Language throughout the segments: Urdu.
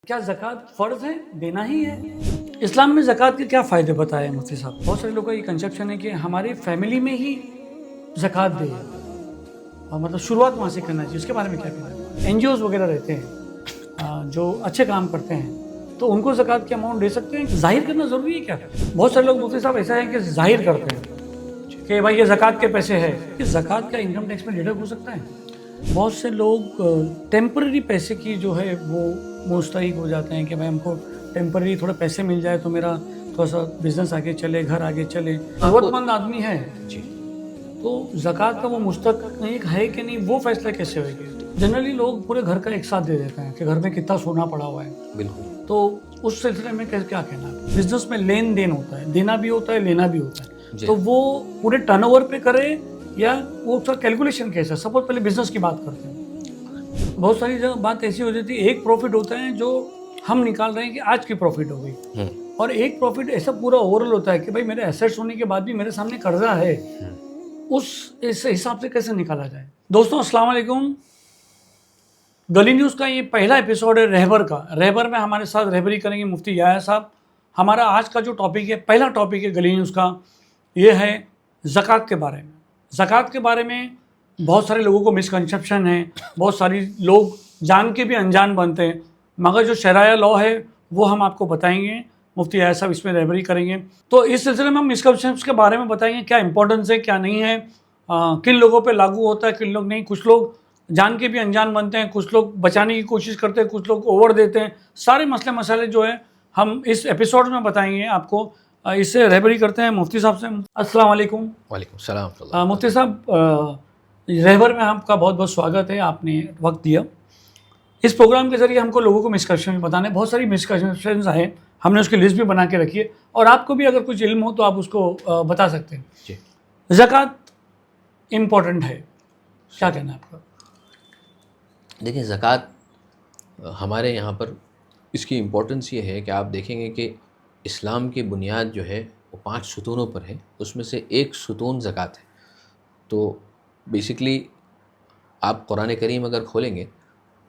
کیا زکوٰۃ فرض ہے؟ دینا ہی ہے؟ اسلام میں زکوٰۃ کے کیا فائدے بتائے ہیں مفتی صاحب؟ بہت سارے لوگوں کا یہ کنسیپشن ہے کہ ہماری فیملی میں ہی زکوٰۃ دے، اور مطلب شروعات وہاں سے کرنا چاہیے. اس کے بارے میں کیا کہنا ہے؟ این جی اوز وغیرہ رہتے ہیں جو اچھے کام کرتے ہیں، تو ان کو زکوٰۃ کے اماؤنٹ دے سکتے ہیں؟ ظاہر کرنا ضروری ہے کیا؟ بہت سارے لوگ مفتی صاحب ایسا ہے کہ ظاہر کرتے ہیں کہ بھائی یہ زکوٰۃ کے پیسے ہے. کہ زکوٰۃ کا انکم ٹیکس میں ڈیڈکٹ ہو سکتا ہے؟ بہت سے لوگ ٹیمپرری پیسے کی جو ہے وہ مستحق ہو جاتے ہیں کہ بھائی ہم کو ٹیمپرری تھوڑے پیسے مل جائے تو میرا تھوڑا سا بزنس آگے چلے، گھر آگے چلے. ضرورت مند آدمی ہے جی، تو زکوٰۃ کا وہ مستحق ہے کہ نہیں، وہ فیصلہ کیسے ہوئے گا؟ جنرلی لوگ پورے گھر کا ایک ساتھ دے دیتے ہیں کہ گھر میں کتنا سونا پڑا ہوا ہے. بالکل. تو اس سلسلے میں کیا کہنا ہے؟ بزنس میں لین دین ہوتا ہے، دینا بھی ہوتا ہے، لینا بھی ہوتا ہے. جی. تو وہ پورے ٹرن اوور پہ کرے یا وہ کیلکولیشن کیسا؟ سپوز پہلے بزنس کی بات کرتے ہیں. بہت ساری جگہ بات ایسی ہو جاتی ہے، ایک پروفٹ ہوتا ہے جو ہم نکال رہے ہیں کہ آج کی پروفٹ ہو گئی، اور ایک پروفٹ ایسا پورا اوورل ہوتا ہے کہ بھائی میرے ایسیٹس ہونے کے بعد بھی میرے سامنے قرضہ ہے. اس حساب سے کیسے نکالا جائے؟ دوستوں السلام علیکم. گلی نیوز کا یہ پہلا ایپیسوڈ ہے رہبر کا. رہبر میں ہمارے ساتھ رہبری کریں گے مفتی یحییٰ صاحب. ہمارا آج کا جو ٹاپک ہے، پہلا ٹاپک ہے گلی نیوز کا، یہ ہے زکوٰۃ کے بارے میں. زکوٰۃ کے بارے میں بہت سارے لوگوں کو مسکنسیپشن ہے، بہت ساری لوگ جان کے بھی انجان بنتے ہیں، مگر جو شرعیہ لا ہے وہ ہم آپ کو بتائیں گے. مفتی یحییٰ صاحب اس میں رہبری کریں گے. تو اس سلسلے میں ہم مسکنسیپشن کے بارے میں بتائیں گے، کیا امپورٹنس ہے، کیا نہیں ہے، کن لوگوں پہ لاگو ہوتا ہے، کن لوگ نہیں. کچھ لوگ جان کے بھی انجان بنتے ہیں، کچھ لوگ بچانے کی کوشش کرتے ہیں، کچھ لوگ اوور دیتے ہیں. سارے مسئلے مسائل جو ہیں ہم اس ایپیسوڈ میں بتائیں گے آپ کو. اس سے رہبری کرتے ہیں مفتی صاحب سے. السلام علیکم. وعلیکم السلام. مفتی صاحب رہبر میں آپ کا بہت بہت سواگت ہے، آپ نے وقت دیا. اس پروگرام کے ذریعے ہم کو لوگوں کو مسکنسیپشن بتانا ہے. بہت ساری مسکنسیپشنز ہیں، ہم نے اس کی لسٹ بھی بنا کے رکھی ہے، اور آپ کو بھی اگر کچھ علم ہو تو آپ اس کو بتا سکتے ہیں. جی. زکوٰۃ امپورٹنٹ ہے، کیا کہنا ہے آپ کا؟ دیکھیں، زکوٰۃ ہمارے یہاں پر اس کی امپورٹنس یہ ہے کہ آپ دیکھیں گے کہ اسلام کی بنیاد جو ہے وہ 5 ستونوں پر ہے. اس میں سے ایک ستون زکوٰۃ ہے. تو بیسکلی آپ قرآن کریم اگر کھولیں گے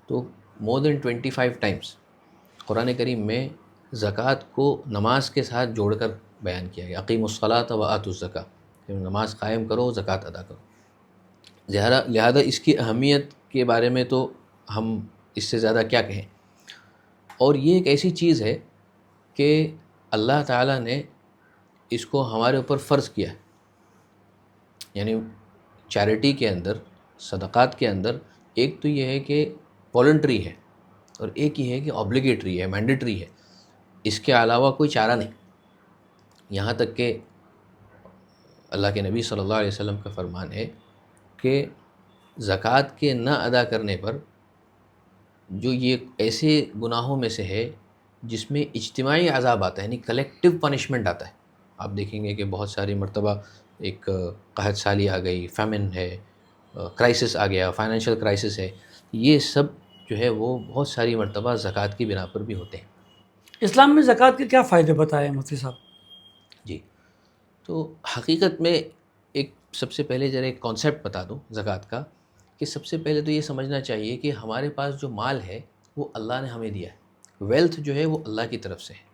تو مور دین 25 ٹائمز قرآن کریم میں زکوٰۃ کو نماز کے ساتھ جوڑ کر بیان کیا گیا. اقیموا الصلاۃ وآتوا الزکاۃ، نماز قائم کرو، زکوٰۃ ادا کرو. لہذا اس کی اہمیت کے بارے میں تو ہم اس سے زیادہ کیا کہیں. اور یہ ایک ایسی چیز ہے کہ اللہ تعالیٰ نے اس کو ہمارے اوپر فرض کیا ہے. یعنی چیریٹی کے اندر، صدقات کے اندر، ایک تو یہ ہے کہ والنٹری ہے، اور ایک یہ ہے کہ آبلیگیٹری ہے، مینڈیٹری ہے. اس کے علاوہ کوئی چارہ نہیں. یہاں تک کہ اللہ کے نبی صلی اللہ علیہ وسلم کا فرمان ہے کہ زکوٰۃ کے نہ ادا کرنے پر جو یہ ایسے گناہوں میں سے ہے جس میں اجتماعی عذاب آتا ہے، یعنی کلیکٹیو پنشمنٹ آتا ہے. آپ دیکھیں گے کہ بہت ساری مرتبہ ایک قحط سالی آ گئی، فیمن ہے، کرائسس آ گیا، فائنینشیل کرائسس ہے. یہ سب جو ہے وہ بہت ساری مرتبہ زکوٰۃ کی بنا پر بھی ہوتے ہیں. اسلام میں زکوٰۃ کے کیا فائدے بتائے ہیں مفتی صاحب؟ جی. تو حقیقت میں ایک سب سے پہلے ذرا ایک کانسیپٹ بتا دوں زکوٰۃ کا، کہ سب سے پہلے تو یہ سمجھنا چاہیے کہ ہمارے پاس جو مال ہے وہ اللہ نے ہمیں دیا ہے. ویلتھ جو ہے وہ اللہ کی طرف سے ہے.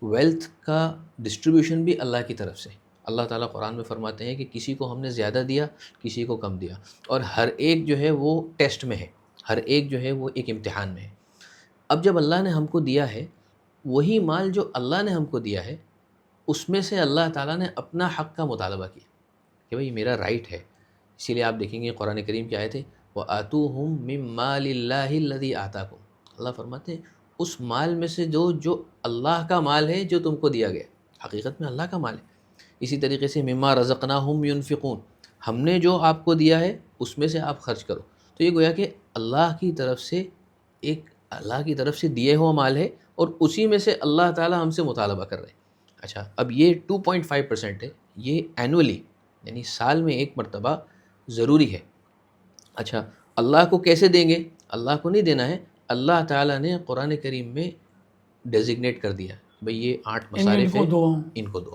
ویلتھ کا ڈسٹریبیوشن بھی اللہ کی طرف سے. اللہ تعالیٰ قرآن میں فرماتے ہیں کہ کسی کو ہم نے زیادہ دیا، کسی کو کم دیا، اور ہر ایک جو ہے وہ ٹیسٹ میں ہے، ہر ایک جو ہے وہ ایک امتحان میں ہے. اب جب اللہ نے ہم کو دیا ہے، وہی مال جو اللہ نے ہم کو دیا ہے، اس میں سے اللہ تعالیٰ نے اپنا حق کا مطالبہ کیا کہ بھئی میرا رائٹ ہے. اسی لیے آپ دیکھیں گے قرآن کریم کی آیت ہے وَآتُوهُم مِّن مَّالِ اللَّهِ الَّذِي آتَاكُمْ. اللہ فرماتے ہیں اس مال میں سے جو اللہ کا مال ہے جو تم کو دیا گیا، حقیقت میں اللہ کا مال ہے. اسی طریقے سے مِمَّا رَزَقْنَاهُمْ يُنْفِقُونَ، ہم نے جو آپ کو دیا ہے اس میں سے آپ خرچ کرو. تو یہ گویا کہ اللہ کی طرف سے اللہ کی طرف سے دیے ہوا مال ہے، اور اسی میں سے اللہ تعالیٰ ہم سے مطالبہ کر رہے ہیں. اچھا، اب یہ 2.5% ہے، یہ اینولی یعنی سال میں ایک مرتبہ ضروری ہے. اچھا، اللہ کو کیسے دیں گے؟ اللہ کو نہیں دینا ہے، اللہ تعالیٰ نے قرآن کریم میں ڈیزگنیٹ کر دیا بھئی یہ 8 مصارف ہیں، ان کو دو.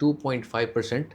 2.5%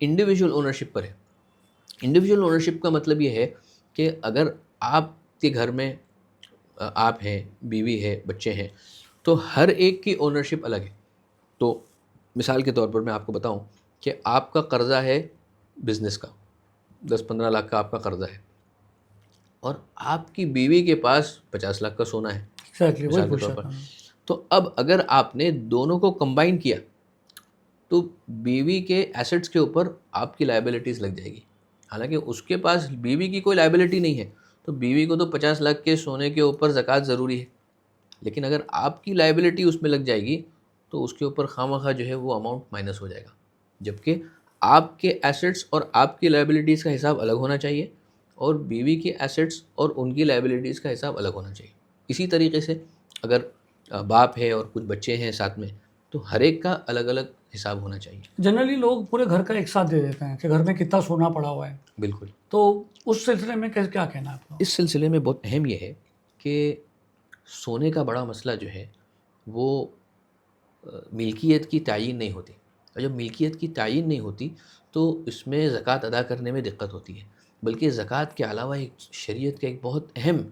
انڈیویجول اونرشپ پر ہے. انڈیویجول اونرشپ کا مطلب یہ ہے کہ اگر آپ کے گھر میں آپ ہیں, بیوی ہے, بچے ہیں, تو ہر ایک کی اونرشپ الگ ہے. تو مثال کے طور پر میں آپ کو بتاؤں کہ آپ کا قرضہ ہے بزنس کا, 10-15 لاکھ کا آپ کا قرضہ ہے, اور آپ کی بیوی کے پاس 50 لاکھ کا سونا ہے ایگزیکٹلی وہی مثال کے پوچھ طور رہا پر. تھا. تو اب اگر آپ نے دونوں کو کمبائن کیا تو بیوی کے ایسٹس کے اوپر آپ کی لائبلٹیز لگ جائے گی. حالانکہ اس کے پاس بیوی کی کوئی لائبلٹی نہیں ہے, تو بیوی کو تو 50 لاکھ کے سونے کے اوپر زکوٰۃ ضروری ہے. لیکن اگر آپ کی لائبلٹی اس میں لگ جائے گی تو اس کے اوپر خواہ جو ہے وہ اماؤنٹ مائنس ہو جائے گا. جبکہ آپ کے ایسٹس اور آپ کی لائبلٹیز کا حساب الگ ہونا چاہیے, اور بیوی کے ایسٹس اور ان کی لائبلٹیز کا حساب الگ ہونا چاہیے. اسی طریقے سے اگر باپ ہے اور کچھ بچے ہیں ساتھ میں, تو ہر ایک کا الگ الگ حساب ہونا چاہیے. جنرلی لوگ پورے گھر کا ایک ساتھ دے دیتے ہیں کہ گھر میں کتنا سونا پڑا ہوا ہے. بالکل. تو اس سلسلے میں کیا کہنا ہے آپ کا؟ اس سلسلے میں بہت اہم یہ ہے کہ سونے کا بڑا مسئلہ جو ہے وہ ملکیت کی تعین نہیں ہوتی, اور جب ملکیت کی تعین نہیں ہوتی تو اس میں زکوٰۃ ادا کرنے میں دقت ہوتی ہے. بلکہ زکوٰۃ کے علاوہ ایک شریعت کا ایک بہت اہم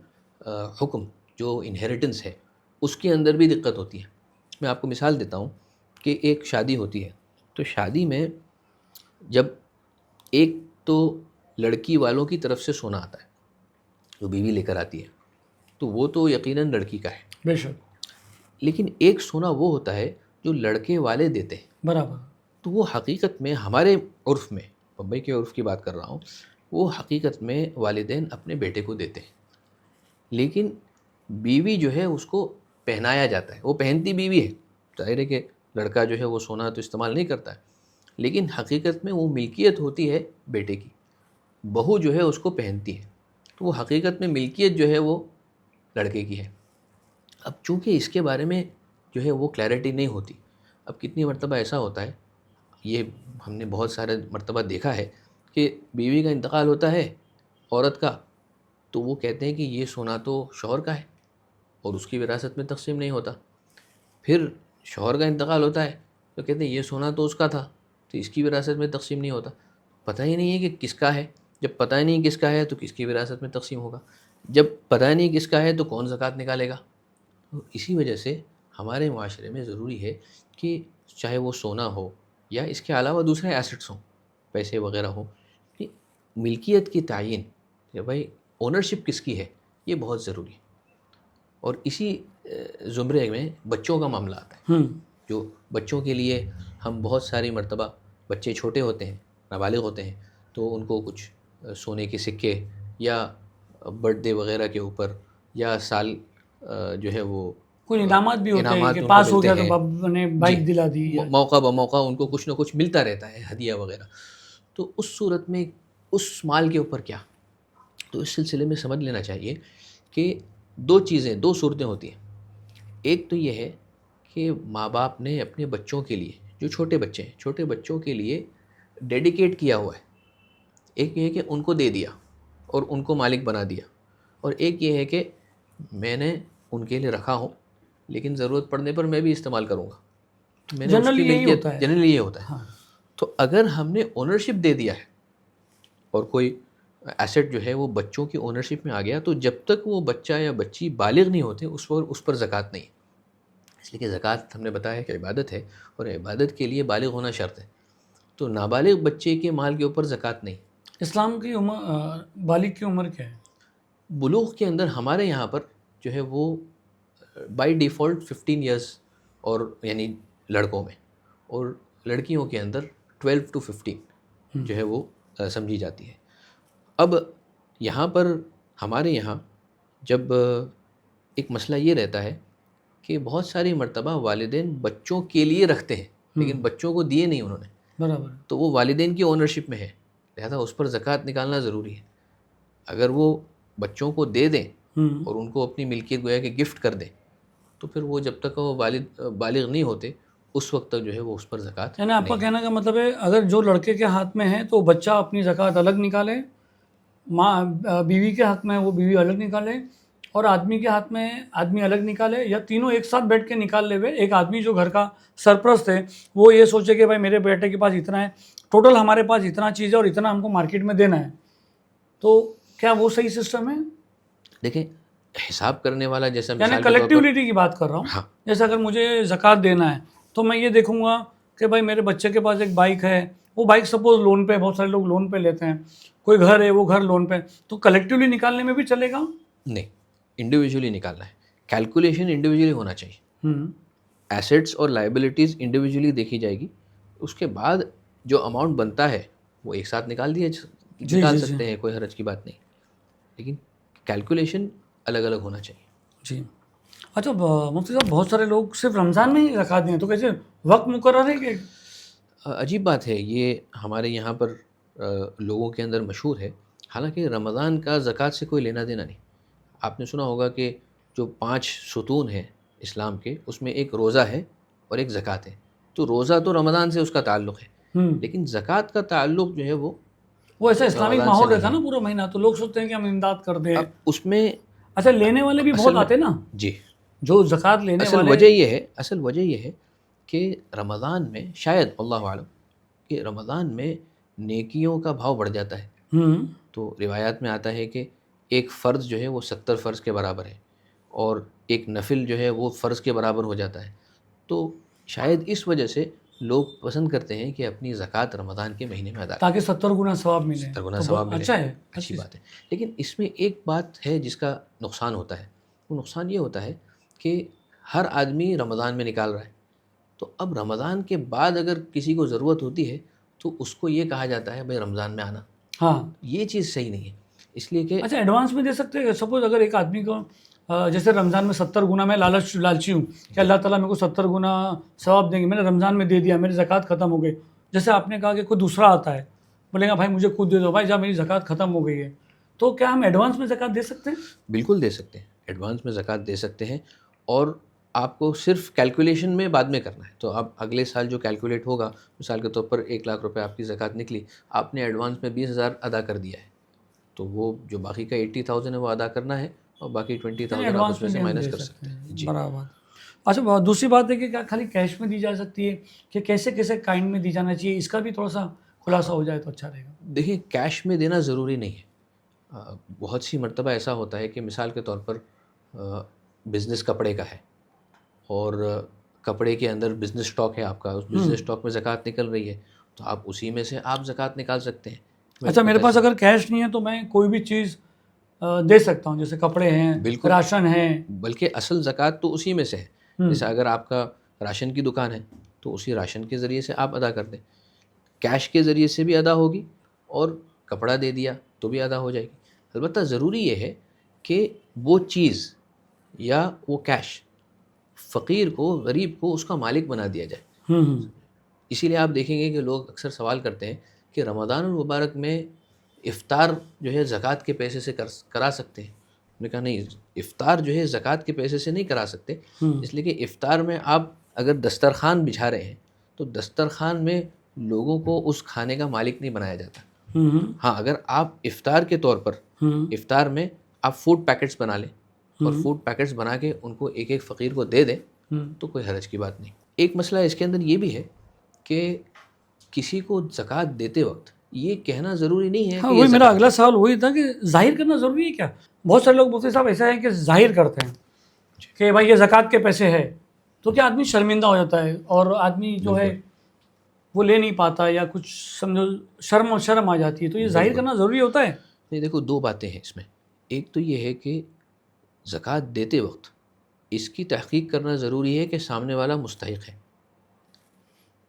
حکم جو انہیریٹنس ہے, اس کے اندر بھی دقت ہوتی ہے. میں آپ کو مثال دیتا ہوں کہ ایک شادی ہوتی ہے, تو شادی میں جب ایک تو لڑکی والوں کی طرف سے سونا آتا ہے جو بیوی لے کر آتی ہے, تو وہ تو یقیناً لڑکی کا ہے. بے شک. لیکن ایک سونا وہ ہوتا ہے جو لڑکے والے دیتے ہیں. برابر. تو وہ حقیقت میں ہمارے عرف میں, بمبئی کے عرف کی بات کر رہا ہوں, وہ حقیقت میں والدین اپنے بیٹے کو دیتے ہیں. لیکن بیوی جو ہے اس کو پہنایا جاتا ہے, وہ پہنتی بیوی ہے. ظاہر ہے کہ لڑکا جو ہے وہ سونا تو استعمال نہیں کرتا ہے, لیکن حقیقت میں وہ ملکیت ہوتی ہے بیٹے کی. بہو جو ہے اس کو پہنتی ہے, تو وہ حقیقت میں ملکیت جو ہے وہ لڑکے کی ہے. اب چونکہ اس کے بارے میں جو ہے وہ کلیئرٹی نہیں ہوتی. اب کتنی مرتبہ ایسا ہوتا ہے, یہ ہم نے بہت سارے مرتبہ دیکھا ہے کہ بیوی کا انتقال ہوتا ہے عورت کا, تو وہ کہتے ہیں کہ یہ سونا تو شوہر کا ہے اور اس کی وراثت میں تقسیم نہیں ہوتا. پھر شوہر کا انتقال ہوتا ہے تو کہتے ہیں یہ سونا تو اس کا تھا, تو اس کی وراثت میں تقسیم نہیں ہوتا. پتہ ہی نہیں ہے کہ کس کا ہے. جب پتہ ہی نہیں کس کا ہے تو کس کی وراثت میں تقسیم ہوگا. جب پتہ نہیں کس کا ہے تو کون زکوٰۃ نکالے گا. تو اسی وجہ سے ہمارے معاشرے میں ضروری ہے کہ چاہے وہ سونا ہو یا اس کے علاوہ دوسرے ایسٹس ہوں, پیسے وغیرہ ہوں, کہ ملکیت کی تعین کہ بھائی اونرشپ کس کی ہے یہ بہت ضروری ہے. اور اسی زمرے میں بچوں کا معاملہ آتا ہے, جو بچوں کے لیے ہم بہت ساری مرتبہ, بچے چھوٹے ہوتے ہیں, نابالغ ہوتے ہیں, تو ان کو کچھ سونے کے سکے یا برتھ ڈے وغیرہ کے اوپر یا سال جو ہے وہ کوئی انعامات بھی ہوتے ہیں کہ ان کو پاس ہو ملتے گیا ہیں. تو باپ نے بائک دلا دی. موقع بموقع ان کو کچھ نہ کچھ ملتا رہتا ہے, ہدیہ وغیرہ. تو اس صورت میں اس مال کے اوپر کیا, تو اس سلسلے میں سمجھ لینا چاہیے کہ دو صورتیں ہوتی ہیں. ایک تو یہ ہے کہ ماں باپ نے اپنے بچوں کے لیے, جو چھوٹے بچے ہیں, چھوٹے بچوں کے لیے ڈیڈیکیٹ کیا ہوا ہے. ایک یہ ہے کہ ان کو دے دیا اور ان کو مالک بنا دیا, اور ایک یہ ہے کہ میں نے ان کے لیے رکھا ہوں لیکن ضرورت پڑنے پر میں بھی استعمال کروں گا. میں نے اس کی ملکیت, جنرلی یہ ہوتا ہے. تو اگر ہم نے اونرشپ دے دیا ہے اور کوئی ایسٹ جو ہے وہ بچوں کی اونرشپ میں آ گیا, تو جب تک وہ بچہ یا بچی بالغ نہیں ہوتے اس پر زکوٰۃ نہیں. اس لیے کہ زکوٰۃ ہم نے بتایا کہ عبادت ہے, اور عبادت کے لیے بالغ ہونا شرط ہے. تو نابالغ بچے کے مال کے اوپر زکوٰۃ نہیں. اسلام کی عمر, بالغ کی عمر کیا ہے؟ بلوغ کے اندر ہمارے یہاں پر جو ہے وہ بائی ڈیفالٹ 15 ایئرس, اور یعنی لڑکوں میں, اور لڑکیوں کے اندر 12 to 15 جو ہے وہ سمجھی جاتی ہے. اب یہاں پر ہمارے یہاں جب ایک مسئلہ یہ رہتا ہے کہ بہت ساری مرتبہ والدین بچوں کے لیے رکھتے ہیں لیکن بچوں کو دیے نہیں انہوں نے, برابر, تو وہ والدین کی اونرشپ میں ہے, لہذا اس پر زکوٰۃ نکالنا ضروری ہے. اگر وہ بچوں کو دے دیں اور ان کو اپنی ملکیت گویا کہ گفٹ کر دیں, تو پھر وہ جب تک وہ بالغ نہیں ہوتے اس وقت تک جو ہے وہ اس پر زکوٰۃ. یعنی آپ کا کہنے کا مطلب ہے اگر جو لڑکے کے ہاتھ میں ہے تو بچہ اپنی زکوٰۃ الگ نکالے, ماں بیوی کے حق میں وہ بیوی الگ نکالے, اور آدمی کے ہاتھ میں آدمی الگ نکالے یا تینوں ایک ساتھ بیٹھ کے نکال لے ہوئے. ایک آدمی جو گھر کا سرپرست ہے وہ یہ سوچے کہ بھائی میرے بیٹے کے پاس اتنا ہے, ٹوٹل ہمارے پاس اتنا چیز ہے اور اتنا ہم کو مارکیٹ میں دینا ہے, تو کیا وہ صحیح سسٹم ہے؟ دیکھیں حساب کرنے والا جیسا یعنی مثال کے طور پر کلیکٹیوٹی کی بات کر رہا ہوں. ہاں جیسے اگر مجھے زکوٰۃ دینا ہے تو میں یہ دیکھوں گا کہ بھائی میرے بچے کے پاس ایک بائک ہے, وہ بائک سپوز لون پہ, بہت سارے لوگ لون پہ لیتے ہیں, کوئی گھر ہے وہ گھر لون پہ, تو کلیکٹیولی نکالنے میں بھی چلے گا؟ نہیں, انڈیویجولی نکالنا ہے. کیلکولیشن انڈیویجولی ہونا چاہیے. ایسیٹس اور لائبلٹیز انڈیویجولی دیکھی جائے گی, اس کے بعد جو اماؤنٹ بنتا ہے وہ ایک ساتھ نکال سکتے ہیں, کوئی حرج کی بات نہیں, لیکن کیلکولیشن الگ الگ ہونا چاہیے. جی. اچھا مفتی صاحب, بہت سارے لوگ صرف رمضان میں ہی زکوٰۃ دیں, تو کیسے وقت مقرر ہے کہ؟ عجیب بات ہے, یہ ہمارے یہاں پر لوگوں کے اندر مشہور ہے, حالانکہ رمضان کا زکوٰۃ سے کوئی لینا دینا نہیں. آپ نے سنا ہوگا کہ جو 5 ستون ہیں اسلام کے, اس میں ایک روزہ ہے اور ایک زکوٰۃ ہے. تو روزہ تو رمضان سے اس کا تعلق ہے, لیکن زکوٰۃ کا تعلق جو ہے وہ ایسا اسلامک ماحول رہتا ہے نا پورا مہینہ, تو لوگ سوچتے ہیں کہ ہم امداد کر دیں. اس میں اچھا لینے والے بھی بہت آتے نا جی, جو زکوٰۃ لینے اصل وجہ یہ ہے کہ رمضان میں شاید اللہ عالم کہ رمضان میں نیکیوں کا بھاؤ بڑھ جاتا ہے. تو روایات میں آتا ہے کہ ایک فرض جو ہے وہ 70 فرض کے برابر ہے, اور ایک نفل جو ہے وہ فرض کے برابر ہو جاتا ہے. تو شاید اس وجہ سے لوگ پسند کرتے ہیں کہ اپنی زکوٰۃ رمضان کے مہینے میں ادا کریں تاکہ 70 گنا ثواب ملے. 70 گنا ثواب ملے. اچھا ہے, اچھی بات ہے. لیکن اس میں ایک بات ہے جس کا نقصان ہوتا ہے. وہ نقصان یہ ہوتا ہے کہ ہر آدمی رمضان میں نکال رہا ہے, تو اب رمضان کے بعد اگر کسی کو ضرورت ہوتی ہے تو اس کو یہ کہا جاتا ہے بھائی رمضان میں آنا. ہاں, یہ چیز صحیح نہیں ہے, اس لیے کہ اچھا ایڈوانس میں دے سکتے ہیں. سپوز اگر ایک آدمی کو جیسے رمضان میں 70 گنا, میں لالچی ہوں کہ اللہ تعالیٰ میرے کو 70 گنا ثواب دیں گے, میں نے رمضان میں دے دیا, میری زکوٰۃ ختم ہو گئی. جیسے آپ نے کہا کہ کوئی دوسرا آتا ہے, بولے گا بھائی مجھے خود دے دو, بھائی جب میری زکوٰۃ ختم ہو گئی ہے, تو کیا ہم ایڈوانس میں زکوٰۃ دے سکتے ہیں؟ بالکل دے سکتے ہیں, ایڈوانس میں زکوٰۃ دے سکتے ہیں, اور آپ کو صرف کیلکولیشن میں بعد میں کرنا ہے. تو آپ اگلے سال جو کیلکولیٹ ہوگا, مثال کے طور پر 1 لاکھ روپے آپ کی زکوٰۃ نکلی, آپ نے ایڈوانس میں 20,000 ادا کر دیا ہے, تو وہ جو باقی کا 80,000 ہے وہ ادا کرنا ہے, اور باقی 20,000 آپ اس میں سے مائنس کر سکتے ہیں. جی برابر. اچھا دوسری بات ہے کہ کیا خالی کیش میں دی جا سکتی ہے کہ کیسے کیسے کائنڈ میں دی جانا چاہیے, اس کا بھی تھوڑا سا خلاصہ ہو جائے تو اچھا رہے گا. دیکھیں کیش میں دینا ضروری نہیں ہے. بہت سی مرتبہ ایسا ہوتا ہے کہ مثال کے طور پر بزنس کپڑے کا ہے, اور کپڑے کے اندر بزنس اسٹاک ہے آپ کا, اس بزنس اسٹاک میں زکوٰۃ نکل رہی ہے, تو آپ اسی میں سے آپ زکوٰۃ نکال سکتے ہیں. اچھا میرے پاس اگر کیش نہیں ہے تو میں کوئی بھی چیز دے سکتا ہوں, جیسے کپڑے ہیں, بالکل راشن ہے, بلکہ اصل زکوٰۃ تو اسی میں سے ہے. جیسے اگر آپ کا راشن کی دکان ہے تو اسی راشن کے ذریعے سے آپ ادا کر دیں, کیش کے ذریعے سے بھی ادا ہوگی, اور کپڑا دے دیا تو بھی ادا ہو جائے گی. البتہ ضروری یہ ہے کہ وہ چیز یا وہ کیش فقیر کو, غریب کو اس کا مالک بنا دیا جائے. اسی لیے آپ دیکھیں گے کہ لوگ اکثر سوال کرتے ہیں کہ رمضان المبارک میں افطار جو ہے زکوٰۃ کے پیسے سے کرا سکتے ہیں. ہم نے کہا نہیں, افطار جو ہے زکوٰۃ کے پیسے سے نہیں کرا سکتے, اس لیے کہ افطار میں آپ اگر دسترخوان بچھا رہے ہیں تو دسترخوان میں لوگوں کو اس کھانے کا مالک نہیں بنایا جاتا. ہاں, اگر آپ افطار کے طور پر افطار میں آپ فوڈ پیکٹس بنا لیں اور فوڈ پیکٹس بنا کے ان کو ایک ایک فقیر کو دے دیں تو کوئی حرج کی بات نہیں. ایک مسئلہ اس کے اندر یہ بھی ہے کہ کسی کو زکوٰۃ دیتے وقت یہ کہنا ضروری نہیں ہے. وہی میرا اگلا سوال وہی تھا کہ ظاہر کرنا ضروری ہے کیا؟ بہت سارے لوگ مفتی صاحب ایسا ہے کہ ظاہر کرتے ہیں کہ بھائی یہ زکوٰۃ کے پیسے ہے, تو کیا آدمی شرمندہ ہو جاتا ہے اور آدمی جو ہے وہ لے نہیں پاتا, یا کچھ سمجھو شرم آ جاتی ہے, تو یہ ظاہر کرنا ضروری ہوتا ہے؟ نہیں, دیکھو 2 باتیں ہیں اس میں. ایک تو یہ ہے کہ زکوٰۃ دیتے وقت اس کی تحقیق کرنا ضروری ہے کہ سامنے والا مستحق ہے,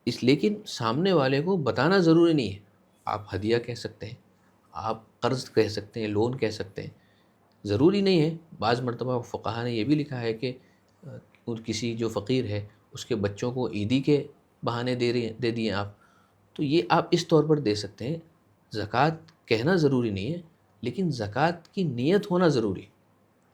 لیکن سامنے والے کو بتانا ضروری نہیں ہے. آپ ہدیہ کہہ سکتے ہیں, آپ قرض کہہ سکتے ہیں, لون کہہ سکتے ہیں, ضروری نہیں ہے. بعض مرتبہ فقہا نے یہ بھی لکھا ہے کہ کسی جو فقیر ہے اس کے بچوں کو عیدی کے بہانے دے دیے آپ, تو یہ آپ اس طور پر دے سکتے ہیں. زکوٰۃ کہنا ضروری نہیں ہے, لیکن زکوٰۃ کی نیت ہونا ضروری ہے,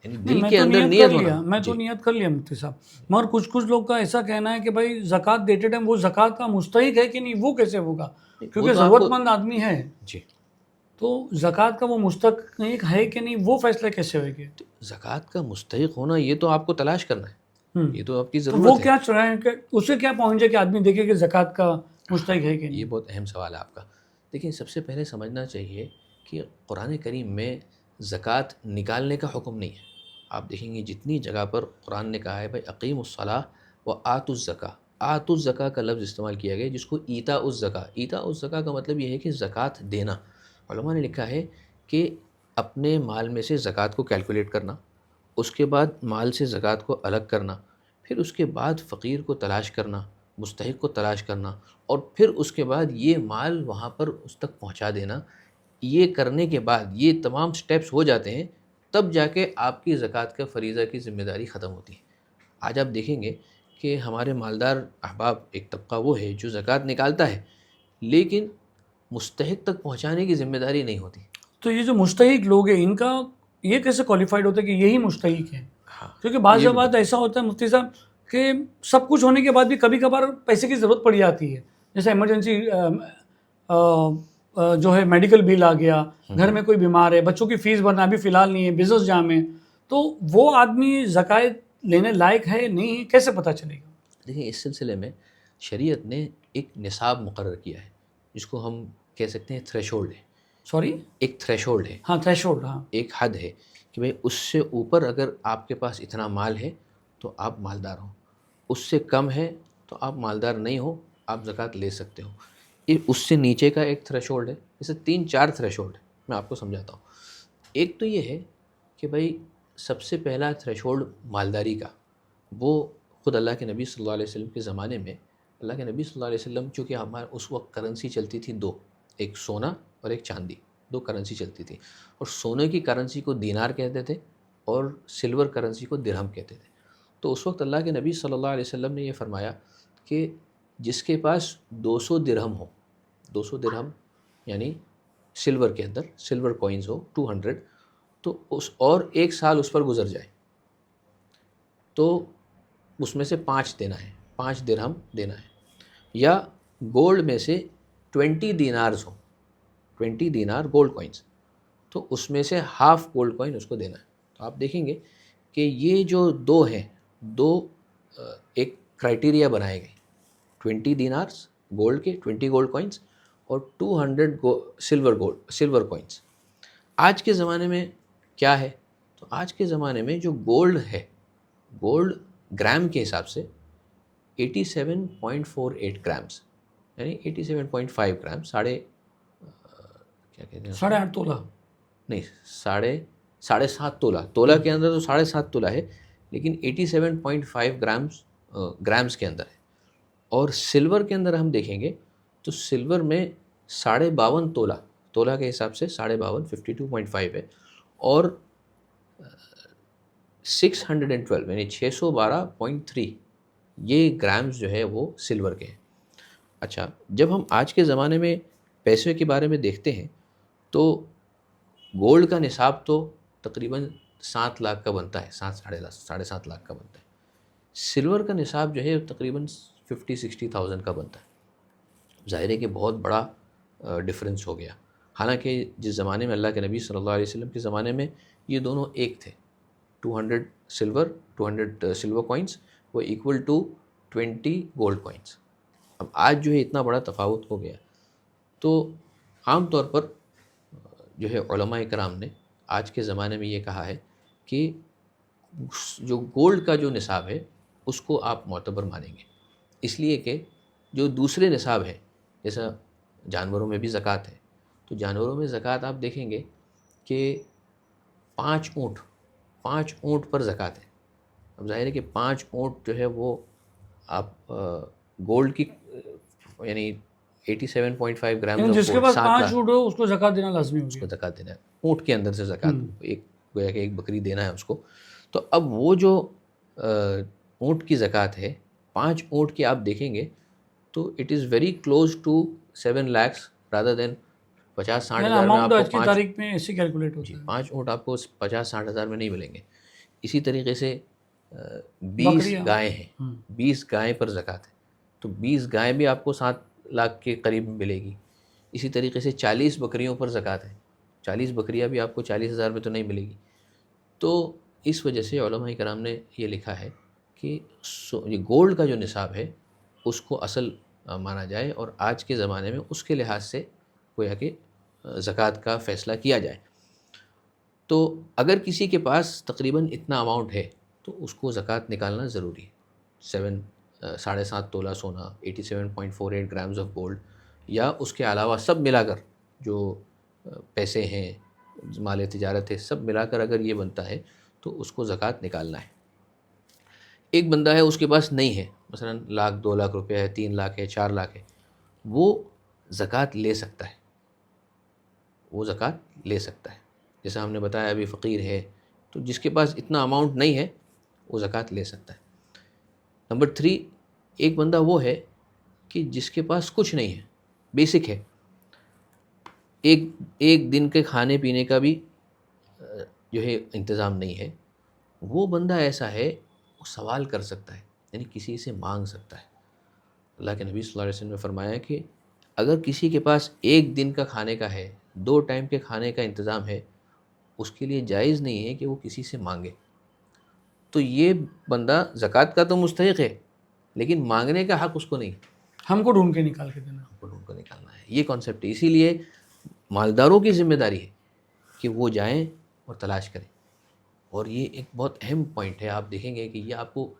یعنی دل کے اندر نیت ہونا. میں تو نیت کر لیا مفتی صاحب, مگر کچھ لوگ کا ایسا کہنا ہے کہ بھائی زکوٰۃ دیتے ٹائم وہ زکوٰۃ کا مستحق ہے کہ نہیں, وہ کیسے ہوگا, کیونکہ ضرورت مند آدمی ہے. جی, تو زکوٰۃ کا وہ مستحق ہے کہ نہیں، وہ فیصلہ کیسے ہوئے گا؟ زکوٰۃ کا مستحق ہونا یہ تو آپ کو تلاش کرنا ہے، یہ تو آپ کی تو ضرورت وہ ہے۔ کیا چرائیں کہ اس سے کیا پہنچے کہ آدمی دیکھے کہ زکوٰۃ کا مستحق ہے کہ یہ نہیں؟ بہت اہم سوال ہے آپ کا۔ دیکھیں، سب سے پہلے سمجھنا چاہیے کہ قرآن کریم میں زکوٰۃ نکالنے کا حکم نہیں ہے۔ آپ دیکھیں گے جتنی جگہ پر قرآن نے کہا ہے بھائی اقیم الصلاۃ و آتوا الزکاۃ، آتوا الزکاۃ کا لفظ استعمال کیا گیا جس کو ایتاء الزکاۃ، ایتاء الزکاۃ کا مطلب یہ ہے کہ زکوٰۃ دینا۔ علماء نے لکھا ہے کہ اپنے مال میں سے زکوٰۃ کو کیلکولیٹ کرنا، اس کے بعد مال سے زکوٰۃ کو الگ کرنا، پھر اس کے بعد فقیر کو تلاش کرنا، مستحق کو تلاش کرنا، اور پھر اس کے بعد یہ مال وہاں پر اس تک پہنچا دینا۔ یہ کرنے کے بعد یہ تمام سٹیپس ہو جاتے ہیں، تب جا کے آپ کی زکوٰۃ کا فریضہ کی ذمہ داری ختم ہوتی ہے۔ آج آپ دیکھیں گے کہ ہمارے مالدار احباب ایک طبقہ وہ ہے جو زکوٰۃ نکالتا ہے لیکن مستحق تک پہنچانے کی ذمہ داری نہیں ہوتی۔ تو یہ جو مستحق لوگ ہیں ان کا یہ کیسے کوالیفائڈ ہوتا ہے کہ یہی مستحق ہیں؟ ہاں، کیونکہ بعض اوقات ایسا ہوتا ہے مفتی صاحب کہ سب کچھ ہونے کے بعد بھی کبھی کبھار پیسے کی ضرورت پڑ جاتی ہے، جیسے ایمرجنسی جو ہے میڈیکل بل آ گیا، گھر میں کوئی بیمار ہے، بچوں کی فیس بھرنا ابھی فی الحال نہیں ہے، بزنس جام ہے، تو وہ آدمی زکوٰۃ لینے لائق ہے نہیں ہے، کیسے پتہ چلے گا؟ دیکھیں، اس سلسلے میں شریعت نے ایک نصاب مقرر کیا ہے جس کو ہم کہہ سکتے ہیں تھریشولڈ ہے۔ سوری؟ ایک تھریشولڈ ہے، ہاں، تھریشولڈ، ہاں۔ ایک حد ہے کہ بھئی اس سے اوپر اگر آپ کے پاس اتنا مال ہے تو آپ مالدار ہو، اس سے کم ہے تو آپ مالدار نہیں ہو، آپ زکوٰۃ لے سکتے ہو۔ اس سے نیچے کا ایک تھریشولڈ ہے، جیسے 3-4 تھریشولڈ ہے، میں آپ کو سمجھاتا ہوں۔ ایک تو یہ ہے کہ بھئی سب سے پہلا تھریشولڈ مالداری کا، وہ خود اللہ کے نبی صلی اللہ علیہ وسلم کے زمانے میں، اللہ کے نبی صلی اللہ علیہ وسلم، چونکہ ہمارے اس وقت کرنسی چلتی تھی دو، ایک سونا اور ایک چاندی، دو کرنسی چلتی تھی، اور سونے کی کرنسی کو دینار کہتے تھے اور سلور کرنسی کو درہم کہتے تھے۔ تو اس وقت اللہ کے نبی صلی اللہ علیہ وسلم نے یہ فرمایا کہ جس کے پاس 200 درہم ہو، 200 درہم یعنی سلور کے اندر سلور کوئنز ہو 200، تو اس اور ایک سال اس پر گزر جائے تو اس میں سے 5 دینا ہے، 5 درہم دینا ہے، یا گولڈ میں سے 20 دینارز ہوں، 20 دینار گولڈ کوئنز، تو اس میں سے ہاف گولڈ کوئن اس کو دینا ہے۔ تو آپ دیکھیں گے کہ یہ جو دو ہیں، دو ایک کرائٹیریا بنائے گئے، 20 دینارز گولڈ کے، 20 گولڈ کوئنز، اور 200 سلور کوئنز۔ آج کے زمانے میں کیا ہے؟ تو آج کے زمانے میں جو گولڈ ہے، گولڈ گرام کے حساب سے 87.48 گرامز، یعنی 87.5 گرام، کیا کہتے ہیں، 8.5 تولہ، نہیں، 7.5 تولہ، تولہ کے اندر تو 7.5 تولہ ہے، لیکن 87.5 گرامز کے اندر ہے۔ اور سلور کے اندر ہم دیکھیں گے تو سلور میں 52.5 تولہ، تولہ کے حساب سے 52.5 52.5 ہے، اور 612 یعنی 612.3 یہ گرامز جو ہے وہ سلور کے ہیں۔ اچھا، جب ہم آج کے زمانے میں پیسے کے بارے میں دیکھتے ہیں تو گولڈ کا نصاب تو تقریباً 7 لاکھ کا بنتا ہے، 7.5 لاکھ کا بنتا ہے۔ سلور کا نصاب جو ہے تقریباً 50-60 کا بنتا ہے۔ ظاہر ہے کہ بہت بڑا ڈفرینس ہو گیا، حالانکہ جس زمانے میں اللہ کے نبی صلی اللہ علیہ وسلم کے زمانے میں یہ دونوں ایک تھے، 200 سلور کوئنس وہ ایکول ٹو 20 گولڈ کوئنس۔ اب آج جو ہے اتنا بڑا تفاوت ہو گیا، تو عام طور پر جو ہے علماء کرام نے آج کے زمانے میں یہ کہا ہے کہ جو گولڈ کا جو نصاب ہے اس کو آپ معتبر مانیں گے، اس لیے کہ جو دوسرے نصاب ہیں، جیسا جانوروں میں بھی زکوٰۃ ہے، تو جانوروں میں زکوٰۃ آپ دیکھیں گے کہ 5 اونٹ پر زکوٰۃ ہے۔ اب ظاہر ہے کہ 5 اونٹ جو ہے وہ آپ گولڈ کی یعنی 87.5 گرام، جس کے پاس 5 اونٹ ہو اس کو زکوٰۃ دینا لازمی ہوگی، اس کو زکوٰۃ دینا ہے، اونٹ کے اندر سے زکوٰۃ، ایک گویا کہ ایک بکری دینا ہے اس کو۔ تو اب وہ جو اونٹ کی زکوٰۃ ہے، 5 اونٹ کی آپ دیکھیں گے تو it is very close to 7 lakhs rather than 50-60 ہزار میں آپ کو آج کی تاریخ میں ایسے کیلکولیٹ ہوتی ہے۔ 5 اونٹ آپ کو 50-60 ہزار میں نہیں ملیں گے۔ اسی طریقے سے 20 گائیں ہیں، 20 گائیں پر زکوٰۃ ہے، تو 20 گائیں بھی آپ کو 7 لاکھ کے قریب ملے گی۔ اسی طریقے سے 40 بکریوں پر زکوٰۃ ہے، 40 بکریاں بھی آپ کو 40,000 میں تو نہیں ملے گی. تو اس وجہ سے علماء کرام نے یہ لکھا ہے کہ یہ گولڈ کا جو نصاب ہے اس کو اصل مانا جائے، اور آج کے زمانے میں اس کے لحاظ سے گویا کہ زکوٰۃ کا فیصلہ کیا جائے. تو اگر کسی کے پاس تقریباً اتنا اماؤنٹ ہے تو اس کو زکوٰۃ نکالنا ضروری ہے. 7.5 تولہ سونا، 87.48 گرامز آف گولڈ، یا اس کے علاوہ سب ملا کر جو پیسے ہیں، مال تجارت ہے، سب ملا کر اگر یہ بنتا ہے تو اس کو زکوٰۃ نکالنا ہے. ایک بندہ ہے اس کے پاس نہیں ہے، مثلا 1,00,000 2,00,000 روپے ہے، 3 لاکھ ہے، 4 لاکھ ہے، وہ زکوٰۃ لے سکتا ہے. وہ زکوٰۃ لے سکتا ہے. جیسا ہم نے بتایا ابھی فقیر ہے، تو جس کے پاس اتنا اماؤنٹ نہیں ہے وہ زکوٰۃ لے سکتا ہے. نمبر 3، ایک بندہ وہ ہے کہ جس کے پاس کچھ نہیں ہے، بیسک ہے، ایک دن کے کھانے پینے کا بھی جو ہے انتظام نہیں ہے. وہ بندہ ایسا ہے، وہ سوال کر سکتا ہے، یعنی کسی سے مانگ سکتا ہے. اللہ کے نبی صلی اللہ علیہ وسلم نے فرمایا کہ اگر کسی کے پاس ایک دن کا کھانے کا ہے، 2 ٹائم کے کھانے کا انتظام ہے، اس کے لیے جائز نہیں ہے کہ وہ کسی سے مانگے. تو یہ بندہ زکوٰۃ کا تو مستحق ہے، لیکن مانگنے کا حق اس کو نہیں. ہم کو ڈھونڈ کے نکال کے دینا. ہم کو ڈھونڈ کر نکالنا ہے، یہ کانسیپٹ ہے. اسی لیے مالداروں کی ذمہ داری ہے کہ وہ جائیں اور تلاش کریں. اور یہ ایک بہت اہم پوائنٹ ہے. آپ دیکھیں گے کہ یہ آپ کو،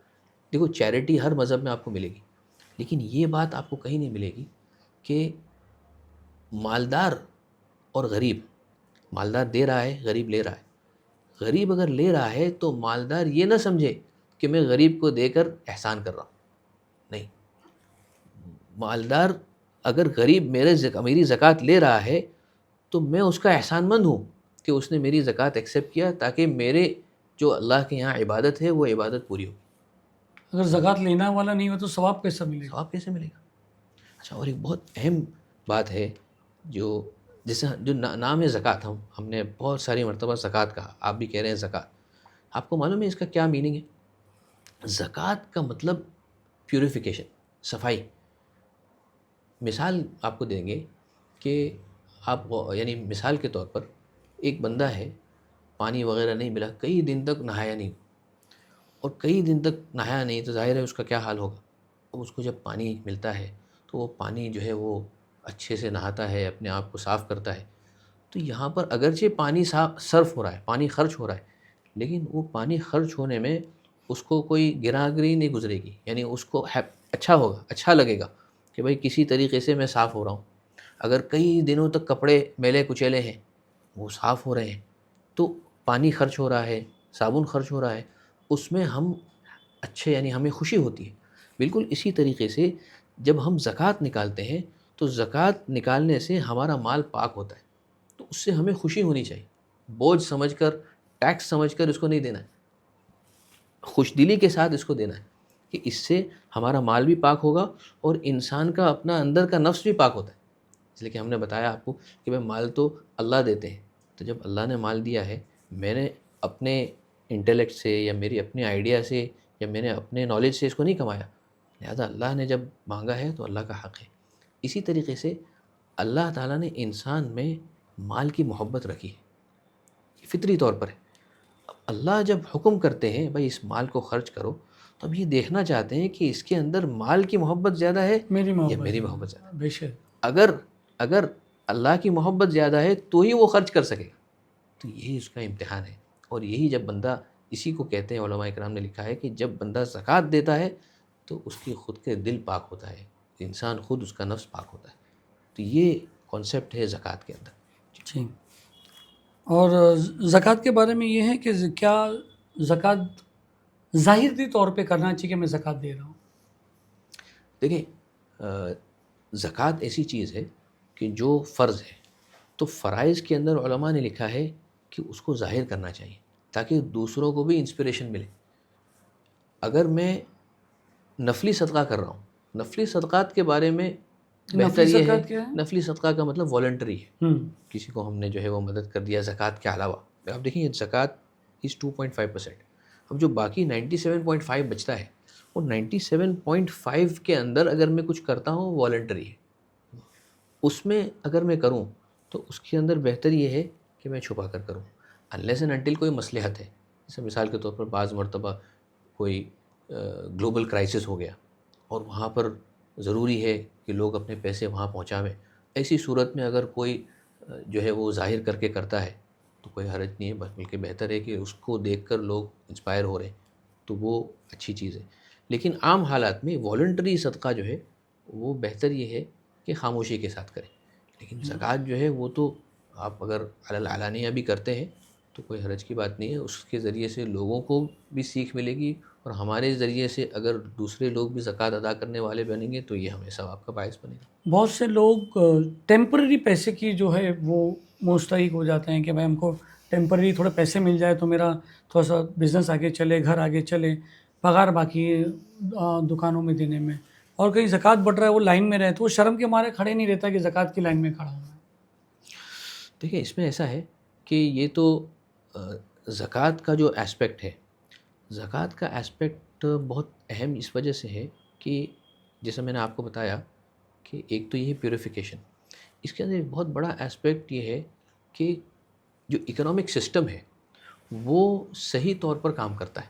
دیکھو چیریٹی ہر مذہب میں آپ کو ملے گی، لیکن یہ بات آپ کو کہیں نہیں ملے گی کہ مالدار اور غریب، مالدار دے رہا ہے، غریب لے رہا ہے. غریب اگر لے رہا ہے تو مالدار یہ نہ سمجھے کہ میں غریب کو دے کر احسان کر رہا ہوں. نہیں، مالدار اگر غریب میری زکوٰۃ لے رہا ہے تو میں اس کا احسان مند ہوں کہ اس نے میری زکوٰۃ ایکسیپٹ کیا، تاکہ میرے جو اللہ کے یہاں عبادت ہے وہ عبادت پوری ہو. اگر زکوٰۃ لینا والا نہیں ہو تو ثواب کیسا ملے گا؟ ثواب کیسے ملے گا؟ اچھا، اور ایک بہت اہم بات ہے جو جیسے جو نام ہے زکوٰۃ، ہم نے بہت ساری مرتبہ زکوٰۃ کہا، آپ بھی کہہ رہے ہیں زکوٰۃ. آپ کو معلوم ہے اس کا کیا میننگ ہے؟ زکوٰۃ کا مطلب پیوریفیکیشن، صفائی. مثال آپ کو دیں گے کہ آپ یعنی مثال کے طور پر ایک بندہ ہے، پانی وغیرہ نہیں ملا، کئی دن تک نہایا نہیں، اور کئی دن تک نہایا نہیں تو ظاہر ہے اس کا کیا حال ہوگا. اب اس کو جب پانی ملتا ہے تو وہ پانی جو ہے وہ اچھے سے نہاتا ہے، اپنے آپ کو صاف کرتا ہے. تو یہاں پر اگرچہ پانی صرف ہو رہا ہے، پانی خرچ ہو رہا ہے، لیکن وہ پانی خرچ ہونے میں اس کو کوئی گراگری نہیں گزرے گی، یعنی اس کو اچھا ہوگا، اچھا لگے گا کہ بھائی کسی طریقے سے میں صاف ہو رہا ہوں. اگر کئی دنوں تک کپڑے میلے کچیلے ہیں، وہ صاف ہو رہے ہیں، تو پانی خرچ ہو رہا ہے، صابن خرچ ہو رہا ہے، اس میں ہم اچھے، یعنی ہمیں خوشی ہوتی ہے. بالکل اسی طریقے سے جب ہم زکوٰۃ نکالتے ہیں تو زکوٰۃ نکالنے سے ہمارا مال پاک ہوتا ہے، تو اس سے ہمیں خوشی ہونی چاہیے. بوجھ سمجھ کر، ٹیکس سمجھ کر اس کو نہیں دینا ہے، خوش دلی کے ساتھ اس کو دینا ہے کہ اس سے ہمارا مال بھی پاک ہوگا اور انسان کا اپنا اندر کا نفس بھی پاک ہوتا ہے. اس لیے کہ ہم نے بتایا آپ کو کہ بھائی مال تو اللہ دیتے ہیں، تو جب اللہ نے مال دیا ہے، میں نے اپنے انٹیلیکٹ سے یا میری اپنے آئیڈیا سے یا میں نے اپنے نالج سے اس کو نہیں کمایا، لہذا اللہ نے جب مانگا ہے تو اللہ کا حق ہے. اسی طریقے سے اللہ تعالیٰ نے انسان میں مال کی محبت رکھی ہے، یہ فطری طور پر ہے. اب اللہ جب حکم کرتے ہیں بھائی اس مال کو خرچ کرو، تو اب یہ دیکھنا چاہتے ہیں کہ اس کے اندر مال کی محبت زیادہ ہے یا میری محبت زیادہ ہے. بے شک. اگر اللہ کی محبت زیادہ ہے تو ہی وہ خرچ کر سکے گا. تو یہی اس کا امتحان ہے. اور یہی جب بندہ، اسی کو کہتے ہیں، علماء کرام نے لکھا ہے کہ جب بندہ زکوٰۃ دیتا ہے تو اس کی خود کے دل پاک ہوتا ہے، انسان خود اس کا نفس پاک ہوتا ہے. تو یہ کانسیپٹ ہے زکوٰۃ کے اندر. جی. اور زکوٰۃ کے بارے میں یہ ہے کہ کیا زکوٰۃ ظاہری طور پہ کرنا چاہیے کہ میں زکوٰۃ دے رہا ہوں؟ دیکھیں، زکوٰۃ ایسی چیز ہے کہ جو فرض ہے، تو فرائض کے اندر علماء نے لکھا ہے کہ اس کو ظاہر کرنا چاہیے تاکہ دوسروں کو بھی انسپریشن ملے. اگر میں نفلی صدقہ کر رہا ہوں، نفلی صدقات کے بارے میں بہتر یہ ہے، نفلی صدقہ کا مطلب والنٹری ہے، کسی کو ہم نے جو ہے وہ مدد کر دیا زکوٰۃ کے علاوہ. آپ دیکھیں زکوٰۃ از 2.5%. اب جو باقی 97.5 بچتا ہے، وہ 97.5 کے اندر اگر میں کچھ کرتا ہوں والنٹری ہے. اس میں اگر میں کروں تو اس کے اندر بہتر یہ ہے کہ میں چھپا کر کروں. انلیس اینڈ انٹل کوئی مصلحت ہے، جیسے مثال کے طور پر بعض مرتبہ کوئی گلوبل کرائسس ہو گیا اور وہاں پر ضروری ہے کہ لوگ اپنے پیسے وہاں پہنچاویں، ایسی صورت میں اگر کوئی جو ہے وہ ظاہر کر کے کرتا ہے تو کوئی حرج نہیں ہے، بلکہ بہتر ہے کہ اس کو دیکھ کر لوگ انسپائر ہو رہے ہیں تو وہ اچھی چیز ہے. لیکن عام حالات میں والنٹری صدقہ جو ہے وہ بہتر یہ ہے کہ خاموشی کے ساتھ کریں. لیکن زکوٰۃ جو ہے وہ تو آپ اگر علانیہ بھی کرتے ہیں تو کوئی حرج کی بات نہیں ہے، اس کے ذریعے سے لوگوں کو بھی سیکھ ملے گی، اور ہمارے ذریعے سے اگر دوسرے لوگ بھی زکوٰۃ ادا کرنے والے بنیں گے تو یہ ہمیں ثواب کا باعث بنے گا. بہت سے لوگ ٹیمپرری پیسے کی جو ہے وہ مستحق ہو جاتے ہیں کہ بھائی ہم کو ٹیمپرری تھوڑے پیسے مل جائے تو میرا تھوڑا سا بزنس آگے چلے، گھر آگے چلے، پگار باقی ہے دکانوں میں دینے میں، اور کہیں زکوٰۃ بٹ رہا ہے وہ لائن میں رہے تو وہ شرم کے مارے کھڑے نہیں رہتا کہ زکوٰۃ کی لائن میں کھڑا ہوں. دیکھیں اس میں ایسا ہے کہ یہ تو زکوٰۃ کا جو اسپیکٹ ہے، زکوٰۃ کا اسپیکٹ بہت اہم اس وجہ سے ہے کہ جیسے میں نے آپ کو بتایا کہ ایک تو یہ ہے پیوریفیکیشن، اس کے اندر ایک بہت بڑا اسپیکٹ یہ ہے کہ جو اکنامک سسٹم ہے وہ صحیح طور پر کام کرتا ہے.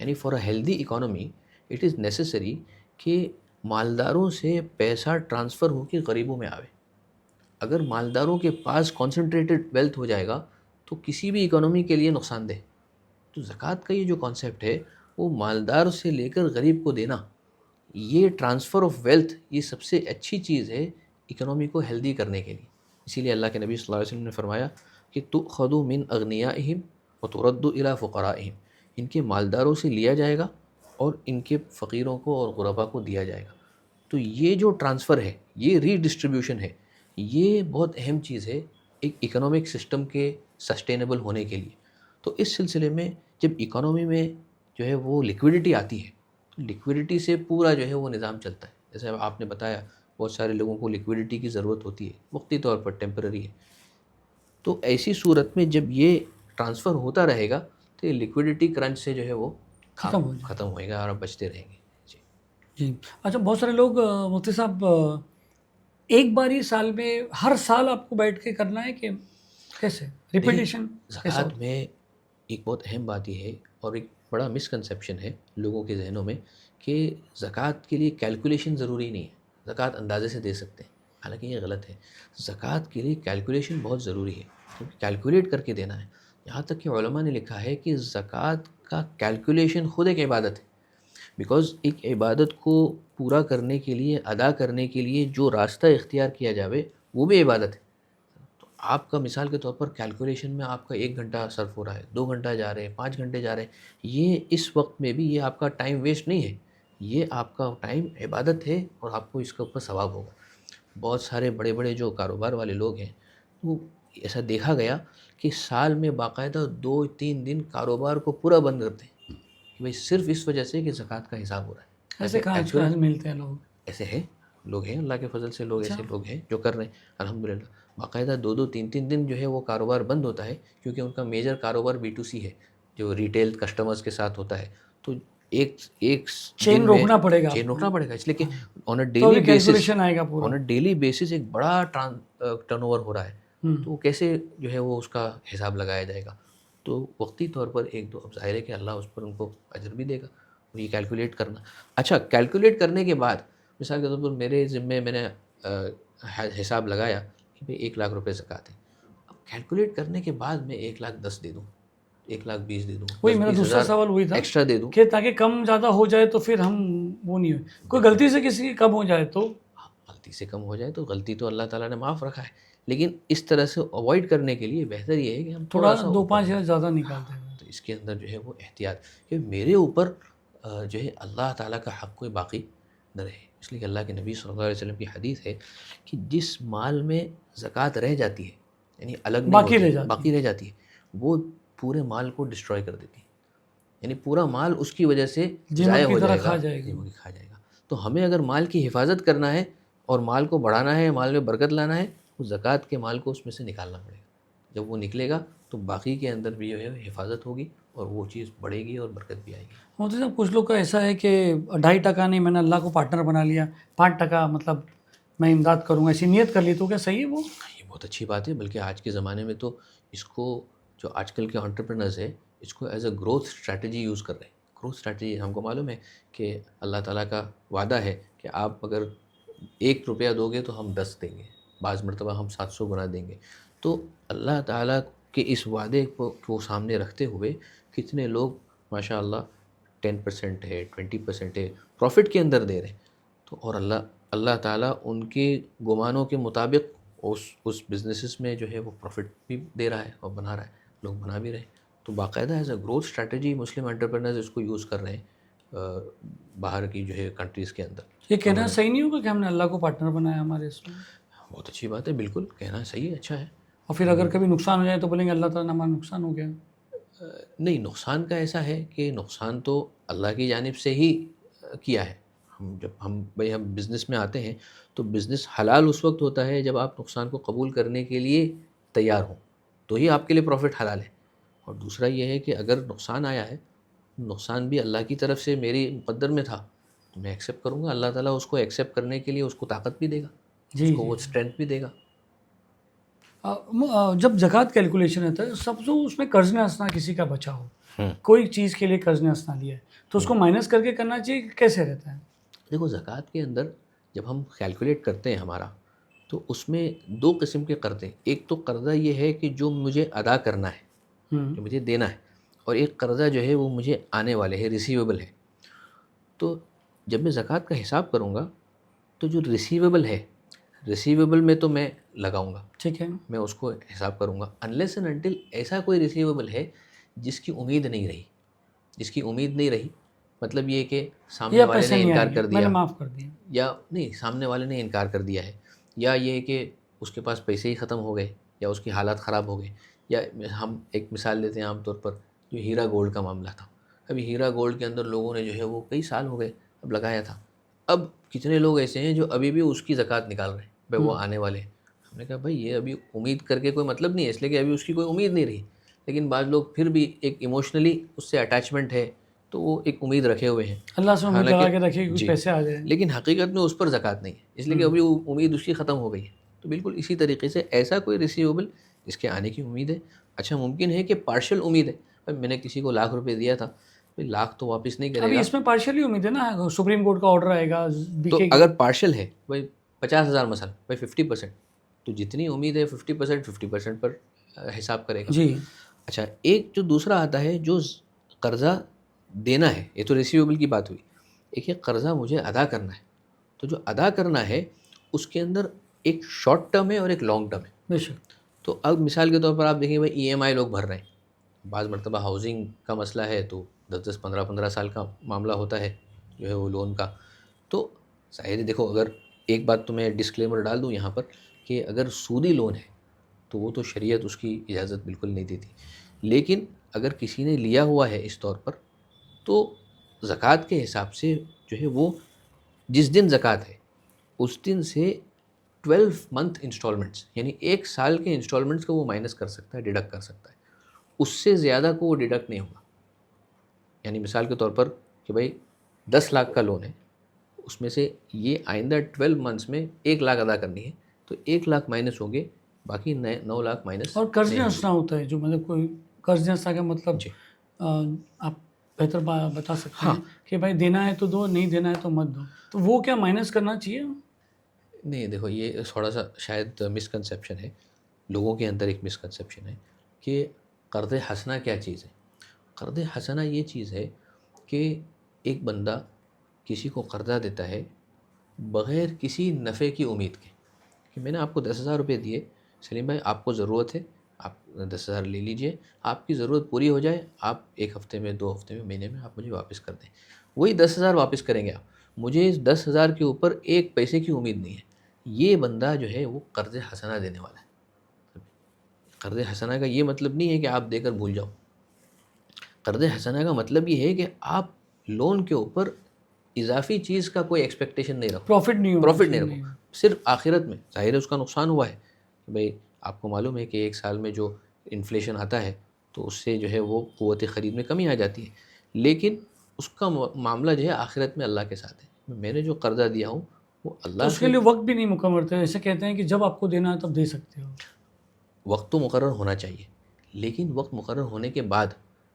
یعنی for a healthy economy it is necessary کہ مالداروں سے پیسہ ٹرانسفر ہو کے غریبوں میں آوے. اگر مالداروں کے پاس کانسنٹریٹڈ ویلتھ ہو جائے گا تو کسی بھی اکانومی کے لیے نقصان دہ. تو زکوٰۃ کا یہ جو کانسیپٹ ہے وہ مالدار سے لے کر غریب کو دینا، یہ ٹرانسفر آف ویلتھ یہ سب سے اچھی چیز ہے اکنامی کو ہیلدی کرنے کے لیے. اسی لیے اللہ کے نبی صلی اللہ علیہ وسلم نے فرمایا کہ تؤخذ من اغنیائہم وترد الی فقرائہم، ان کے مالداروں سے لیا جائے گا اور ان کے فقیروں کو اور غربا کو دیا جائے گا. تو یہ جو ٹرانسفر ہے، یہ ری ڈسٹریبیوشن ہے، یہ بہت اہم چیز ہے ایک اکنامک سسٹم کے سسٹینیبل ہونے کے لیے. تو اس سلسلے میں جب اکانومی میں جو ہے وہ لیکویڈیٹی آتی ہے تو لیکویڈیٹی سے پورا جو ہے وہ نظام چلتا ہے. جیسے آپ نے بتایا بہت سارے لوگوں کو لیکویڈیٹی کی ضرورت ہوتی ہے، وقتی طور پر ٹیمپرری ہے. تو ایسی صورت میں جب یہ ٹرانسفر ہوتا رہے گا تو یہ لیکویڈیٹی کرنچ سے جو ہے وہ ختم ہوئے گا اور بچتے رہیں گے. جی اچھا، بہت سارے لوگ مفتی صاحب ایک بار ہی سال میں ہر سال آپ کو بیٹھ کے کرنا ہے کہ کیسے ریپیٹیشن؟ زکوٰۃ میں ایک بہت اہم بات یہ ہے اور ایک بڑا مسکنسیپشن ہے لوگوں کے ذہنوں میں کہ زکوٰۃ کے لیے کیلکولیشن ضروری نہیں ہے، زکوٰۃ اندازے سے دے سکتے ہیں. حالانکہ یہ غلط ہے. زکوٰۃ کے لیے کیلکولیشن بہت ضروری ہے، کیونکہ کیلکولیٹ کر کے دینا ہے. یہاں تک کہ علماء نے لکھا ہے کہ زکوٰۃ کا کیلکولیشن خود ایک عبادت ہے. بیکاز ایک عبادت کو پورا کرنے کے لیے، ادا کرنے کے لیے جو راستہ اختیار کیا جاوے وہ بھی عبادت ہے. تو آپ کا مثال کے طور پر کیلکولیشن میں آپ کا 1 گھنٹہ صرف ہو رہا ہے، 2 گھنٹہ جا رہے ہیں، 5 گھنٹے جا رہے ہیں، یہ اس وقت میں بھی یہ آپ کا ٹائم ویسٹ نہیں ہے، یہ آپ کا ٹائم عبادت ہے اور آپ کو اس کے اوپر ثواب ہوگا. بہت سارے بڑے بڑے جو کاروبار والے لوگ ہیں وہ ایسا دیکھا گیا کہ سال میں باقاعدہ 2-3 دن کاروبار کو پورا بند کرتے ہیں کہ بھائی صرف اس وجہ سے کہ زکوٰۃ کا حساب ہو رہا ہے. ایسے کہاں ملتے ہیں لوگ؟ ایسے ہیں لوگ ہیں، اللہ کے فضل سے لوگ ایسے لوگ ہیں جو کر رہے ہیں الحمدللہ. باقاعدہ 2-3 دن جو ہے وہ کاروبار بند ہوتا ہے کیونکہ ان کا میجر کاروبار B2C ہے جو ریٹیل کسٹمرز کے ساتھ ہوتا ہے. تو ایک چین روکنا پڑے گا، اس لیے کہ آن اے ڈیلی بیسس ایک بڑا ٹرن اوور ہو رہا ہے. تو کیسے جو ہے وہ اس کا حساب لگایا جائے گا. تو وقتی طور پر 1-2 اب ظاہر ہے کہ اللہ اس پر ان کو اجر بھی دے گا. یہ کیلکولیٹ کرنا اچھا، کیلکولیٹ کرنے کے بعد مثال کے طور پر میرے ذمے میں نے حساب لگایا کہ بھئی 1 لاکھ روپے زکوٰۃ ہے. اب کیلکولیٹ کرنے کے بعد میں 1,10,000 دے دوں، 1,20,000 دے دوں، وہی میرا دوسرا سوال وہی تھا ایکسٹرا دے دوں کہ تاکہ کم زیادہ ہو جائے تو پھر ہم وہ نہیں ہوئے. کوئی غلطی سے کسی کی کم ہو جائے تو غلطی سے کم ہو جائے تو غلطی تو اللہ تعالیٰ نے معاف رکھا ہے، لیکن اس طرح سے اوائڈ کرنے کے لیے بہتر یہ ہے کہ ہم تھوڑا 2-5 ہزار زیادہ نکالتے ہیں. تو اس کے اندر جو ہے وہ احتیاط کہ میرے اوپر جو ہے اللہ تعالیٰ کا حق کوئی باقی نہ رہے. اس لیے کہ اللہ کے نبی صلی اللہ علیہ وسلم کی حدیث ہے کہ جس مال میں زکوٰۃ رہ جاتی ہے یعنی الگ باقی رہ جاتی ہے وہ پورے مال کو ڈسٹروائے کر دیتی ہے. یعنی پورا مال اس کی وجہ سے ضائع ہو جائے گا، کھا جائے گا. تو ہمیں اگر مال کی حفاظت کرنا ہے اور مال کو بڑھانا ہے، مال میں برکت لانا ہے، تو زکوٰۃ کے مال کو اس میں سے نکالنا پڑے گا. جب وہ نکلے گا تو باقی کے اندر بھی جو ہے حفاظت ہوگی اور وہ چیز بڑھے گی اور برکت بھی آئے گی. مفتی صاحب کچھ لوگ کا ایسا ہے کہ 2.5% نہیں، میں نے اللہ کو پارٹنر بنا لیا، 5% مطلب میں امداد کروں گا، ایسی نیت کر لی تو کیا صحیح ہے وہ؟ یہ بہت اچھی بات ہے. بلکہ آج کے زمانے میں تو اس کو جو آج کل کے انٹرپرینرز ہے اس کو as a growth strategy use کر رہے ہیں. گروتھ اسٹریٹجی ہم کو معلوم ہے کہ اللہ تعالیٰ کا وعدہ ہے کہ آپ اگر 1 روپیہ دو گے تو ہم 10 دیں گے, بعض مرتبہ ہم 700 گنا دیں گے. تو اللہ تعالیٰ کے اس وعدے کو سامنے رکھتے ہوئے کتنے لوگ ماشاء اللہ 10% ہے, 20% ہے, پروفٹ کے اندر دے رہے ہیں. تو اور اللہ تعالیٰ ان کے گمانوں کے مطابق اس بزنسز میں جو ہے وہ پروفٹ بھی دے رہا ہے اور بنا رہا ہے, لوگ بنا بھی رہے ہیں. تو باقاعدہ ایز اے گروتھ اسٹریٹجی مسلم انٹرپرینرز اس کو یوز کر رہے ہیں باہر کی جو ہے کنٹریز کے اندر. یہ کہنا صحیح نہیں ہوگا کہ ہم نے اللہ کو پارٹنر بنایا ہمارے اس میں؟ بہت اچھی بات ہے, بالکل کہنا صحیح ہے, اچھا ہے. اور پھر اگر کبھی نقصان ہو جائے تو بولیں گے اللہ تعالیٰ نے ہمارا نقصان ہو گیا. نہیں, نقصان کا ایسا ہے کہ نقصان تو اللہ کی جانب سے ہی کیا ہے. ہم بزنس میں آتے ہیں تو بزنس حلال اس وقت ہوتا ہے جب آپ نقصان کو قبول کرنے کے لیے تیار ہوں, تو ہی آپ کے لیے پروفٹ حلال ہے. اور دوسرا یہ ہے کہ اگر نقصان آیا ہے, نقصان بھی اللہ کی طرف سے میری مقدر میں تھا تو میں ایکسیپٹ کروں گا. اللہ تعالیٰ اس کو ایکسیپٹ کرنے کے لیے اس کو طاقت بھی دے گا, اس کو وہ اسٹرینتھ بھی دے گا. جب زکوٰۃ کیلکولیشن ہوتا ہے سب سے اس میں قرض ہنسنا کسی کا بچا ہو, کوئی چیز کے لیے قرض ہنسنا لیا ہے تو اس کو مائنس کر کے کرنا چاہیے, کیسے رہتا ہے؟ دیکھو زکوٰۃ کے اندر جب ہم کیلکولیٹ کرتے ہیں ہمارا, تو اس میں 2 قسم کے قرض ہیں. ایک تو قرضہ یہ ہے کہ جو مجھے ادا کرنا ہے, جو مجھے دینا ہے, اور ایک قرضہ جو ہے وہ مجھے آنے والے ہے, ریسیویبل ہے. تو جب میں زکوٰۃ کا حساب کروں گا تو جو ریسیویبل ہے, ریسیویبل میں تو میں لگاؤں گا, ٹھیک ہے, میں اس کو حساب کروں گا. انلیس اینڈ انٹل ایسا کوئی ریسیویبل ہے جس کی امید نہیں رہی, مطلب یہ کہ سامنے والے نے انکار کر دیا, معاف کر دیا, یا نہیں سامنے والے نے انکار کر دیا ہے, یا یہ کہ اس کے پاس پیسے ہی ختم ہو گئے, یا اس کی حالات خراب ہو گئے. یا ہم ایک مثال دیتے ہیں عام طور پر جو ہیرا گولڈ کا معاملہ تھا. ابھی ہیرا گولڈ کے اندر لوگوں نے جو ہے وہ کئی سال ہو گئے اب لگایا تھا. اب کتنے لوگ ایسے ہیں جو ابھی بھی اس کی زکوٰۃ نکال رہے ہیں, بھائی وہ آنے والے ہیں. ہم نے کہا بھائی یہ ابھی امید کر کے کوئی مطلب نہیں ہے, اس لیے کہ ابھی اس کی کوئی امید نہیں رہی. لیکن بعض لوگ پھر بھی ایک ایموشنلی اس سے اٹیچمنٹ ہے تو وہ ایک امید رکھے ہوئے ہیں, اللہ سے امید لگا کے رکھے کہ کچھ پیسے آ جائیں, لیکن حقیقت میں اس پر زکوٰۃ نہیں ہے, اس لیے کہ ابھی وہ امید اس کی ختم ہو گئی ہے. تو بالکل اسی طریقے سے ایسا کوئی ریسیویبل جس کے آنے کی امید ہے, اچھا ممکن ہے کہ پارشل امید ہے, میں نے کسی کو 1,00,000 روپے دیا تھا, لاکھ تو واپس نہیں کرے گا. ابھی اس میں پارشلی امید ہے نا, سپریم کورٹ کا آرڈر آئے گا, تو اگر پارشل ہے بھائی 50,000 مثلا, بھائی 50%, تو جتنی امید ہے 50% پر حساب کرے گا. جی اچھا, ایک جو دوسرا آتا ہے جو قرضہ دینا ہے, یہ تو ریسیویبل کی بات ہوئی. ایک یہ قرضہ مجھے ادا کرنا ہے, تو جو ادا کرنا ہے اس کے اندر ایک شارٹ ٹرم ہے اور ایک لانگ ٹرم ہے. بے شک. تو اب مثال کے طور پر آپ دیکھیں بھائی EMI لوگ بھر رہے ہیں, بعض مرتبہ ہاؤزنگ کا مسئلہ ہے تو 10 15 سال کا معاملہ ہوتا ہے جو ہے وہ لون کا. تو ظاہر دیکھو, اگر ایک بات تو میں ڈسکلیمر ڈال دوں یہاں پر کہ اگر سودی لون ہے تو وہ تو شریعت اس کی اجازت بالکل نہیں دیتی. لیکن اگر کسی نے لیا ہوا ہے اس طور پر تو زکوٰۃ کے حساب سے جو ہے وہ جس دن زکوٰۃ ہے اس دن سے 12 منتھ انسٹالمنٹس, یعنی 1 سال کے انسٹالمنٹس کو وہ مائنس کر سکتا ہے, ڈیڈکٹ کر سکتا ہے. اس سے زیادہ کو وہ ڈیڈکٹ نہیں ہوگا. یعنی مثال کے طور پر کہ بھائی 10 لاکھ کا لون ہے, اس میں سے یہ آئندہ 12 منتھس میں 1 لاکھ ادا کرنی ہے, تو 1 لاکھ مائنس ہوں گے, باقی 9 لاکھ مائنس. اور قرض ہنسنا ہوتا ہے, جو مطلب کوئی قرض ہنسنا کا مطلب آپ بہتر بتا سکتے ہیں کہ بھائی دینا ہے تو دو, نہیں دینا ہے تو مت دو, تو وہ کیا مائنس کرنا چاہیے؟ نہیں دیکھو, یہ تھوڑا سا شاید مسکنسیپشن ہے, لوگوں کے اندر ایک مسکنسیپشن ہے کہ قرض حسنہ کیا چیز ہے. قرض حسنہ یہ چیز ہے کہ ایک بندہ کسی کو قرضہ دیتا ہے بغیر کسی نفع کی امید کے, کہ میں نے آپ کو 10,000 روپے دیے, سلیم بھائی آپ کو ضرورت ہے, آپ 10,000 لے لیجئے, آپ کی ضرورت پوری ہو جائے, آپ 1 ہفتے میں, 2 ہفتے میں, مہینے میں آپ مجھے واپس کر دیں. وہی 10,000 واپس کریں گے آپ, مجھے اس 10,000 کے اوپر 1 پیسے کی امید نہیں ہے. یہ بندہ جو ہے وہ قرض حسنہ دینے والا ہے. قرض حسنہ کا یہ مطلب نہیں ہے کہ آپ دے کر بھول جاؤ. قرض حسنہ کا مطلب یہ ہے کہ آپ لون کے اوپر اضافی چیز کا کوئی ایکسپیکٹیشن نہیں رکھو, پروفٹ نہیں رکھو, صرف آخرت میں. ظاہر ہے اس کا نقصان ہوا ہے کہ بھائی آپ کو معلوم ہے کہ 1 سال میں جو انفلیشن آتا ہے تو اس سے جو ہے وہ قوت خرید میں کمی آ جاتی ہے, لیکن اس کا معاملہ جو ہے آخرت میں اللہ کے ساتھ ہے. میں نے جو قرضہ دیا ہوں وہ تو اللہ اس کے سے لیے وقت بھی نہیں مقرر کرتے، ایسے کہتے ہیں کہ جب آپ کو دینا ہے تب دے سکتے ہو. وقت تو مقرر ہونا چاہیے، لیکن وقت مقرر ہونے کے بعد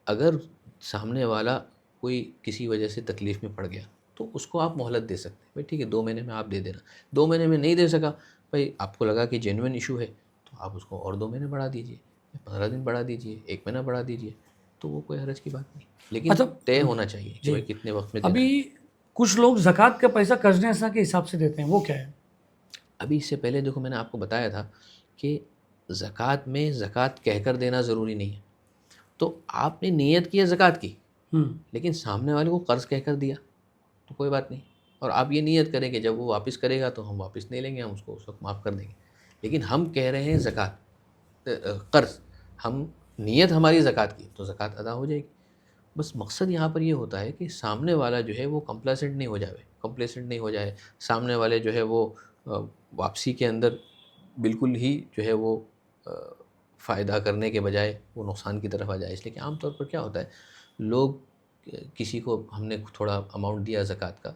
اگر سامنے والا کوئی کسی وجہ سے تکلیف میں پڑ گیا تو اس کو آپ مہلت دے سکتے ہیں. بھائی ٹھیک ہے 2 مہینے میں آپ دے دینا. 2 مہینے میں نہیں دے سکا، بھائی آپ کو لگا کہ جینوئن ایشو ہے تو آپ اس کو اور 2 مہینے بڑھا دیجیے، 15 دن بڑھا دیجیے، 1 مہینہ بڑھا دیجیے، تو وہ کوئی حرج کی بات نہیں. لیکن اچھا. طے ہونا چاہیے کہ جی. بھائی کتنے وقت میں دینا ابھی ہے. کچھ لوگ زکوٰۃ کا پیسہ قرض نسا کے حساب سے دیتے ہیں، وہ کیا ہے؟ ابھی اس سے پہلے دیکھو میں نے آپ کو بتایا تھا کہ زکوٰۃ میں زکوٰۃ کہہ کر دینا ضروری نہیں ہے. تو آپ نے نیت کی ہے زکوٰۃ کی، لیکن سامنے والے کو قرض کہہ کر دیا تو کوئی بات نہیں. اور آپ یہ نیت کریں کہ جب وہ واپس کرے گا تو ہم واپس نہیں لیں گے، ہم اس کو اس وقت معاف کر دیں گے. لیکن ہم کہہ رہے ہیں زکوٰۃ قرض، ہم نیت ہماری زکوٰۃ کی تو زکوٰۃ ادا ہو جائے گی. بس مقصد یہاں پر یہ ہوتا ہے کہ سامنے والا جو ہے وہ کمپلیسنٹ نہیں ہو جائے. سامنے والے جو ہے وہ واپسی کے اندر بالکل ہی جو ہے وہ فائدہ کرنے کے بجائے وہ نقصان کی طرف آ جائے. اس لیے کہ عام طور پر کیا ہوتا ہے، لوگ کسی کو ہم نے تھوڑا اماؤنٹ دیا زکوٰۃ کا،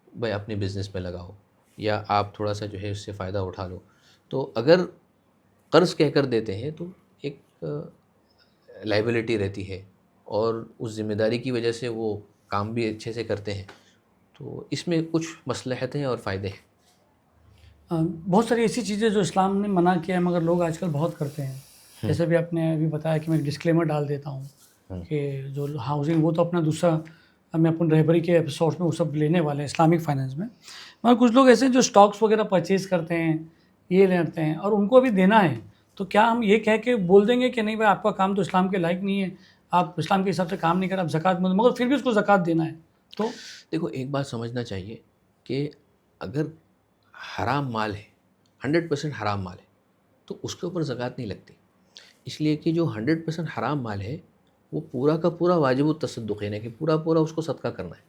بھائی اپنے بزنس میں لگاؤ یا آپ تھوڑا سا جو ہے اس سے فائدہ اٹھا لو. تو اگر قرض کہہ کر دیتے ہیں تو ایک لائبلٹی رہتی ہے اور اس ذمہ داری کی وجہ سے وہ کام بھی اچھے سے کرتے ہیں. تو اس میں کچھ مصلحتیں اور فائدے ہیں. بہت ساری ایسی چیزیں جو اسلام نے منع کیا ہے مگر لوگ آج کل بہت کرتے ہیں. جیسے بھی آپ نے ابھی بتایا کہ میں ڈسکلیمر ڈال دیتا ہوں کہ جو ہاؤسنگ وہ تو اپنا دوسرا ہمیں اپن رہبری کے ایپیسوڈ میں وہ سب لینے والے ہیں اسلامک فائنینس میں. مگر کچھ لوگ ایسے ہیں جو سٹاکس وغیرہ پرچیز کرتے ہیں، یہ لیتے ہیں اور ان کو ابھی دینا ہے. تو کیا ہم یہ کہہ کے بول دیں گے کہ نہیں بھائی آپ کا کام تو اسلام کے لائق نہیں ہے، آپ اسلام کے حساب سے کام نہیں کریں، آپ زکوٰۃ مگر پھر بھی اس کو زکوٰۃ دینا ہے؟ تو دیکھو ایک بات سمجھنا چاہیے کہ اگر حرام مال ہے، 100% حرام مال ہے تو اس کے اوپر زکوٰۃ نہیں لگتی. اس لیے کہ جو 100% حرام مال ہے وہ پورا کا پورا واجب التصدق ہے کہ پورا اس کو صدقہ کرنا ہے.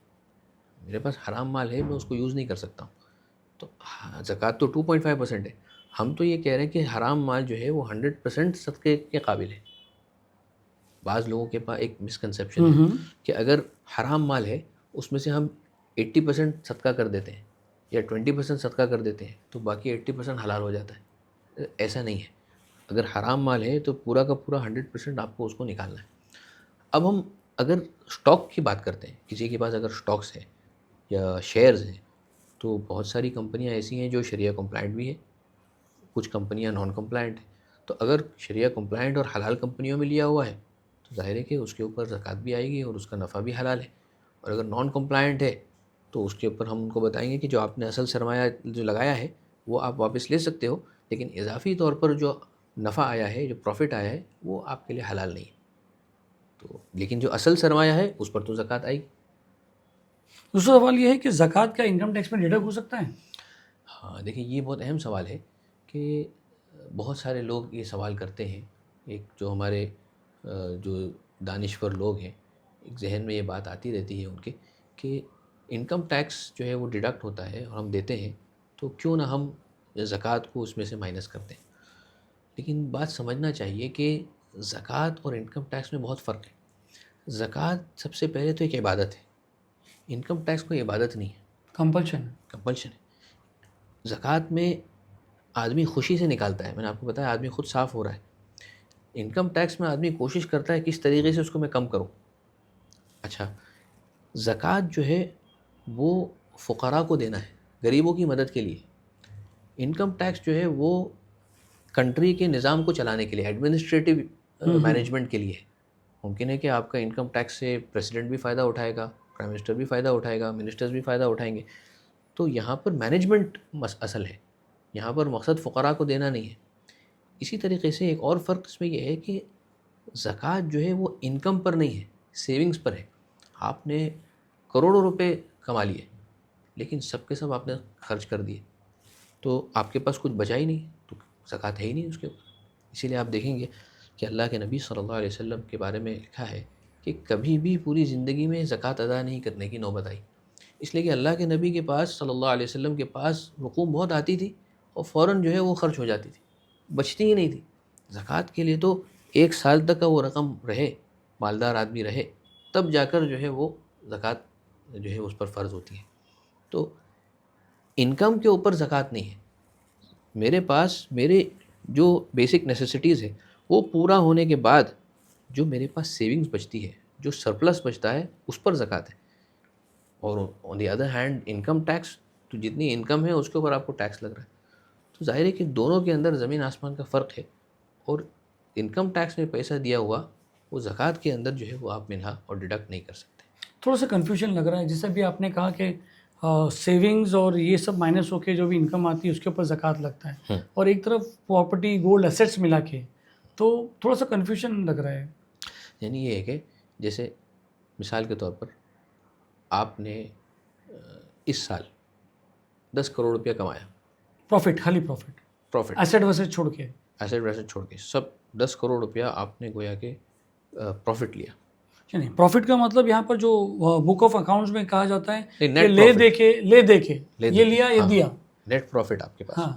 میرے پاس حرام مال ہے، میں اس کو یوز نہیں کر سکتا ہوں، تو زکوٰۃ تو 2.5% ہے. ہم تو یہ کہہ رہے ہیں کہ حرام مال جو ہے وہ 100% صدقے کے قابل ہے. بعض لوگوں کے پاس ایک مسکنسیپشن ہے کہ اگر حرام مال ہے اس میں سے ہم 80% صدقہ کر دیتے ہیں یا 20% صدقہ کر دیتے ہیں تو باقی 80% حلال ہو جاتا ہے. ایسا نہیں ہے. اگر حرام مال ہے تو پورا کا پورا 100% آپ کو اس کو نکالنا ہے. اب ہم اگر اسٹاک کی بات کرتے ہیں، کسی کے پاس اگر اسٹاکس ہیں یا شیئرز ہیں تو بہت ساری کمپنیاں ایسی ہیں جو شریعہ کمپلائنٹ بھی ہیں، کچھ کمپنیاں نان کمپلائنٹ ہیں. تو اگر شریعہ کمپلائنٹ اور حلال کمپنیوں میں لیا ہوا ہے تو ظاہر ہے کہ اس کے اوپر زکوٰۃ بھی آئے گی اور اس کا نفع بھی حلال ہے. اور اگر نان کمپلائنٹ ہے تو اس کے اوپر ہم ان کو بتائیں گے کہ جو آپ نے اصل سرمایہ جو لگایا ہے وہ آپ واپس لے سکتے ہو، لیکن اضافی طور پر جو نفع آیا ہے، جو پروفٹ آیا ہے، وہ آپ کے لیے حلال نہیں ہے. تو لیکن جو اصل سرمایہ ہے اس پر تو زکوٰۃ آئے گی. دوسرا سوال یہ ہے کہ زکوٰۃ کا انکم ٹیکس میں ڈیڈکٹ ہو سکتا ہے؟ ہاں دیکھیں یہ بہت اہم سوال ہے کہ بہت سارے لوگ یہ سوال کرتے ہیں. ایک جو ہمارے جو دانشور لوگ ہیں، ایک ذہن میں یہ بات آتی رہتی ہے ان کے کہ انکم ٹیکس جو ہے وہ ڈیڈکٹ ہوتا ہے اور ہم دیتے ہیں تو کیوں نہ ہم زکوٰۃ کو اس میں سے مائنس کرتے ہیں. لیکن بات سمجھنا چاہیے کہ زکوٰۃ اور انکم ٹیکس میں بہت فرق ہے. زکوٰۃ سب سے پہلے تو ایک عبادت ہے، انکم ٹیکس کوئی عبادت نہیں ہے، کمپلشن ہے. زکوٰۃ میں آدمی خوشی سے نکالتا ہے، میں نے آپ کو بتایا آدمی خود صاف ہو رہا ہے. انکم ٹیکس میں آدمی کوشش کرتا ہے کس طریقے سے اس کو میں کم کروں. اچھا زکوٰۃ جو ہے وہ فقراء کو دینا ہے، غریبوں کی مدد کے لیے. انکم ٹیکس جو ہے وہ کنٹری کے نظام کو چلانے کے لیے، ایڈمنسٹریٹو مینجمنٹ کے لیے. ممکن ہے کہ آپ کا انکم ٹیکس سے پریسیڈنٹ بھی فائدہ اٹھائے گا، پرائم منسٹر بھی فائدہ اٹھائے گا، منسٹرز بھی فائدہ اٹھائیں گے. تو یہاں پر مینجمنٹ اصل ہے، یہاں پر مقصد فقراء کو دینا نہیں ہے. اسی طریقے سے ایک اور فرق اس میں یہ ہے کہ زکوٰۃ جو ہے وہ انکم پر نہیں ہے، سیونگز پر ہے. آپ نے کروڑوں روپے کما لیے لیکن سب کے سب آپ نے خرچ کر دیے تو آپ کے پاس کچھ بچا ہی نہیں، تو زکوٰۃ ہے ہی نہیں اس کے اوپر. اسی لیے آپ دیکھیں گے کہ اللہ کے نبی صلی اللہ علیہ وسلم کے بارے میں لکھا ہے کہ کبھی بھی پوری زندگی میں زکوٰۃ ادا نہیں کرنے کی نوبت آئی. اس لیے کہ اللہ کے نبی کے پاس صلی اللہ علیہ وسلم کے پاس رقوم بہت آتی تھی اور فوراً جو ہے وہ خرچ ہو جاتی تھی، بچتی ہی نہیں تھی. زکوٰۃ کے لیے تو 1 سال تک کا وہ رقم رہے، مالدار آدمی رہے، تب جا کر جو ہے وہ زکوٰۃ جو ہے اس پر فرض ہوتی ہے. تو انکم کے اوپر زکوٰۃ نہیں ہے. میرے پاس میرے جو بیسک نیسیسٹیز ہے وہ پورا ہونے کے بعد جو میرے پاس سیونگز بچتی ہے, جو سرپلس بچتا ہے, اس پر زکوٰۃ ہے. اور on the other hand income tax, تو جتنی انکم ہے اس کے اوپر آپ کو ٹیکس لگ رہا ہے. تو ظاہر ہے کہ دونوں کے اندر زمین آسمان کا فرق ہے, اور انکم ٹیکس میں پیسہ دیا ہوا وہ زکوٰۃ کے اندر جو ہے وہ آپ منہا اور ڈیڈکٹ نہیں کر سکتے. تھوڑا سا کنفیوژن لگ رہا ہے. جیسے بھی آپ نے کہا کہ سیونگز اور یہ سب مائنس ہو کے جو بھی انکم آتی ہے اس کے اوپر زکوٰۃ لگتا ہے, اور ایک طرف پراپرٹی گولڈ ایسیٹس ملا کے, تو تھوڑا سا کنفیوژن لگ رہا ہے. یعنی یہ ہے کہ جیسے مثال کے طور پر آپ نے اس سال 10 کروڑ روپیہ کمایا, پروفٹ, خالی پروفٹ, ایسیٹ ویسٹ چھوڑ کے, ایسٹ ویسٹ چھوڑ کے سب 10 کروڑ روپیہ آپ نے گویا کہ پروفٹ لیا. نہیں, پروفٹ کا مطلب یہاں پر جو بک آف اکاؤنٹس میں کہا جاتا ہے کہ نیٹ لے دے کے یہ لیا یہ دیا, نیٹ پروفٹ آپ کے پاس. ہاں,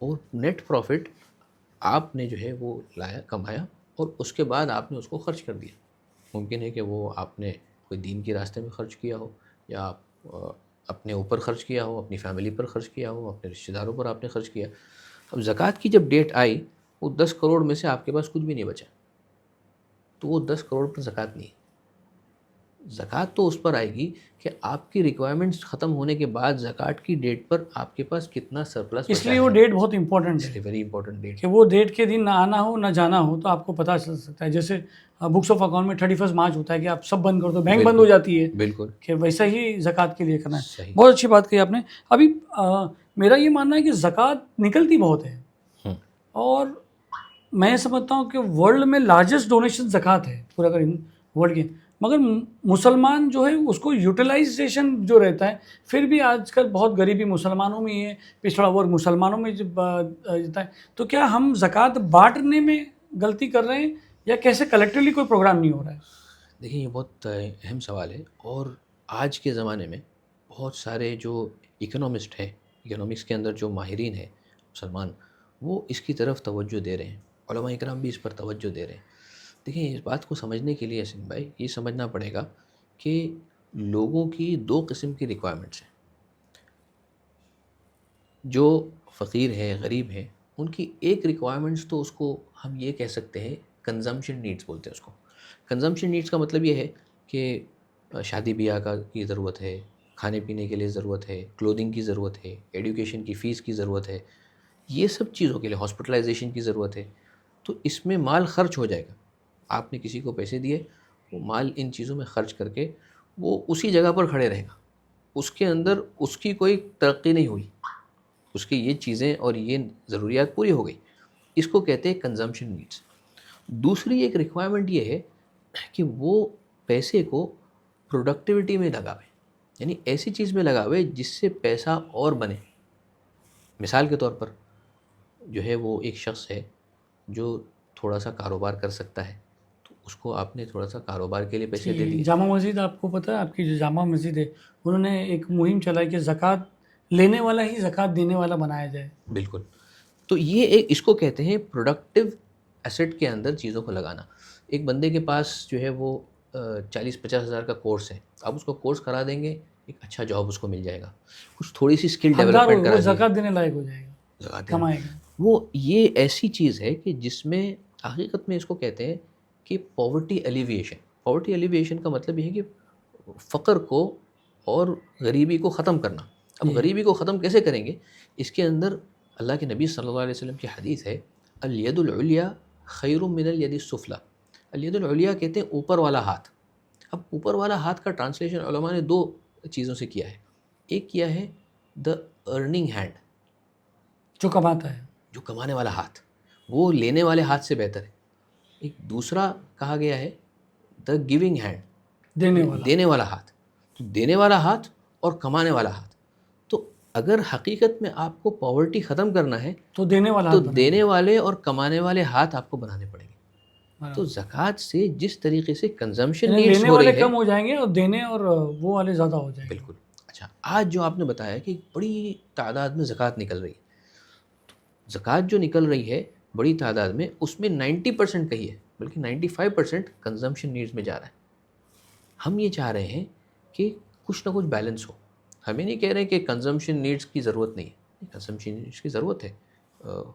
اور نیٹ پروفٹ آپ نے جو ہے وہ لایا, کمایا, اور اس کے بعد آپ نے اس کو خرچ کر دیا. ممکن ہے کہ وہ آپ نے کوئی دین کے راستے میں خرچ کیا ہو, یا آپ اپنے اوپر خرچ کیا ہو, اپنی فیملی پر خرچ کیا ہو, اپنے رشتہ داروں پر آپ نے خرچ کیا. اب زکوٰۃ کی جب ڈیٹ آئی, وہ 10 کروڑ میں سے آپ کے پاس کچھ بھی نہیں بچا, تو وہ 10 کروڑ پر زکوٰۃ نہیں. زکوٰۃ تو اس پر آئے گی کہ آپ کی ریکوائرمنٹس ختم ہونے کے بعد زکوٰۃ کی ڈیٹ پر آپ کے پاس کتنا سرپلس. اس لیے وہ ڈیٹ بہت امپورٹنٹ ہے, ویری امپورٹنٹ ڈیٹ, کہ وہ ڈیٹ کے دن نہ آنا ہو نہ جانا ہو تو آپ کو پتہ چل سکتا ہے. جیسے بکس آف اکاؤنٹ میں 31 مارچ ہوتا ہے کہ آپ سب بند کر دو, بینک بند ہو جاتی ہے, بالکل, کہ ویسا ہی زکوٰۃ کے لیے کرنا ہے. صحیح. بہت اچھی بات کہی آپ نے. ابھی میرا یہ ماننا ہے کہ زکوٰۃ نکلتی بہت ہے, اور میں سمجھتا ہوں کہ ورلڈ میں لارجسٹ ڈونیشن زکوٰۃ ہے پورا اگر ورلڈ کے, مگر مسلمان جو ہے اس کو یوٹیلائزیشن جو رہتا ہے, پھر بھی آج کل بہت غریبی مسلمانوں میں ہی ہے, پچھڑا ورگ مسلمانوں میں جاتا ہے. تو کیا ہم زکوٰۃ بانٹنے میں غلطی کر رہے ہیں, یا کیسے کلیکٹیولی کوئی پروگرام نہیں ہو رہا ہے؟ دیکھیں, یہ بہت اہم سوال ہے, اور آج کے زمانے میں بہت سارے جو اکنامسٹ ہیں, اکنامکس کے اندر جو ماہرین ہیں مسلمان, وہ اس کی طرف توجہ دے رہے ہیں. علماء اکرام بھی اس پر توجہ دے رہے ہیں. دیکھیں, اس بات کو سمجھنے کے لیے حسین بھائی یہ سمجھنا پڑے گا کہ لوگوں کی 2 قسم کی ریکوائرمنٹس ہیں. جو فقیر ہیں, غریب ہیں, ان کی ایک ریکوائرمنٹس تو اس کو ہم یہ کہہ سکتے ہیں کنزمپشن نیڈس بولتے ہیں اس کو. کنزمپشن نیڈس کا مطلب یہ ہے کہ شادی بیاہ کی ضرورت ہے, کھانے پینے کے لیے ضرورت ہے, کلودنگ کی ضرورت ہے, ایڈوکیشن کی فیس کی ضرورت ہے, یہ سب چیزوں کے لیے ہاسپٹلائزیشن کی ضرورت ہے. تو اس میں مال خرچ ہو جائے گا. آپ نے کسی کو پیسے دیے, وہ مال ان چیزوں میں خرچ کر کے وہ اسی جگہ پر کھڑے رہے گا, اس کے اندر اس کی کوئی ترقی نہیں ہوئی, اس کی یہ چیزیں اور یہ ضروریات پوری ہو گئی. اس کو کہتے ہیں کنزمپشن نیڈس. دوسری ایک ریکوائرمنٹ یہ ہے کہ وہ پیسے کو پروڈکٹیوٹی میں لگاوے, یعنی ایسی چیز میں لگاوے جس سے پیسہ اور بنے. مثال کے طور پر جو ہے وہ ایک شخص ہے جو تھوڑا سا کاروبار کر سکتا ہے, تو اس کو آپ نے تھوڑا سا کاروبار کے لیے پیسے دے دیے. جامع مسجد آپ کو پتہ ہے, آپ کی جو جامع مسجد ہے انہوں نے ایک مہم چلائی کہ زکوٰۃ لینے والا ہی زکوٰۃ دینے والا بنایا جائے. بالکل. تو یہ ایک اس کو کہتے ہیں پروڈکٹیو ایسٹ کے اندر چیزوں کو لگانا. ایک بندے کے پاس جو ہے وہ 40-50 ہزار کا کورس ہے, آپ اس کو کورس کرا دیں گے, ایک اچھا جاب اس کو مل جائے گا, کچھ تھوڑی سی اسکل ڈیولپمنٹ کرا دیں گے, زکوٰۃ دینے لائق ہو جائے گا, کمائے گا. وہ یہ ایسی چیز ہے کہ جس میں حقیقت میں اس کو کہتے ہیں کہ پاورٹی ایلیویشن. پاورٹی ایلیویشن کا مطلب یہ ہے کہ فقر کو اور غریبی کو ختم کرنا. اب غریبی کو ختم کیسے کریں گے؟ اس کے اندر اللہ کے نبی صلی اللہ علیہ وسلم کی حدیث ہے, الید العلیٰ خیر من الید السفلیٰ. الید العلیٰ کہتے ہیں اوپر والا ہاتھ. اب اوپر والا ہاتھ کا ٹرانسلیشن علماء نے 2 چیزوں سے کیا ہے. ایک کیا ہے دا ارننگ ہینڈ, جو کماتا ہے, جو کمانے والا ہاتھ, وہ لینے والے ہاتھ سے بہتر ہے. ایک دوسرا کہا گیا ہے دا گیونگ ہینڈ, دینے والا ہاتھ. تو دینے والا ہاتھ اور کمانے والا ہاتھ. تو اگر حقیقت میں آپ کو پاورٹی ختم کرنا ہے تو دینے والے اور کمانے والے ہاتھ آپ کو بنانے پڑیں گے. تو زکوٰۃ سے جس طریقے سے کنزمپشن نیڈس لینے ہو رہی والے ہے, کم ہو جائیں گے اور دینے اور وہ والے زیادہ ہو جائیں گے. بالکل. اچھا, آج جو آپ نے بتایا کہ بڑی تعداد میں زکوٰۃ نکل رہی ہے, زکوٰۃ جو نکل رہی ہے بڑی تعداد میں, اس میں 90% کہی ہے, بلکہ 95% کنزمپشن نیڈس میں جا رہا ہے. ہم یہ چاہ رہے ہیں کہ کچھ نہ کچھ بیلنس ہو. ہم یہ نہیں کہہ رہے ہیں کہ کنزمپشن نیڈس کی ضرورت نہیں ہے، کنزمپشن نیڈس کی ضرورت ہے،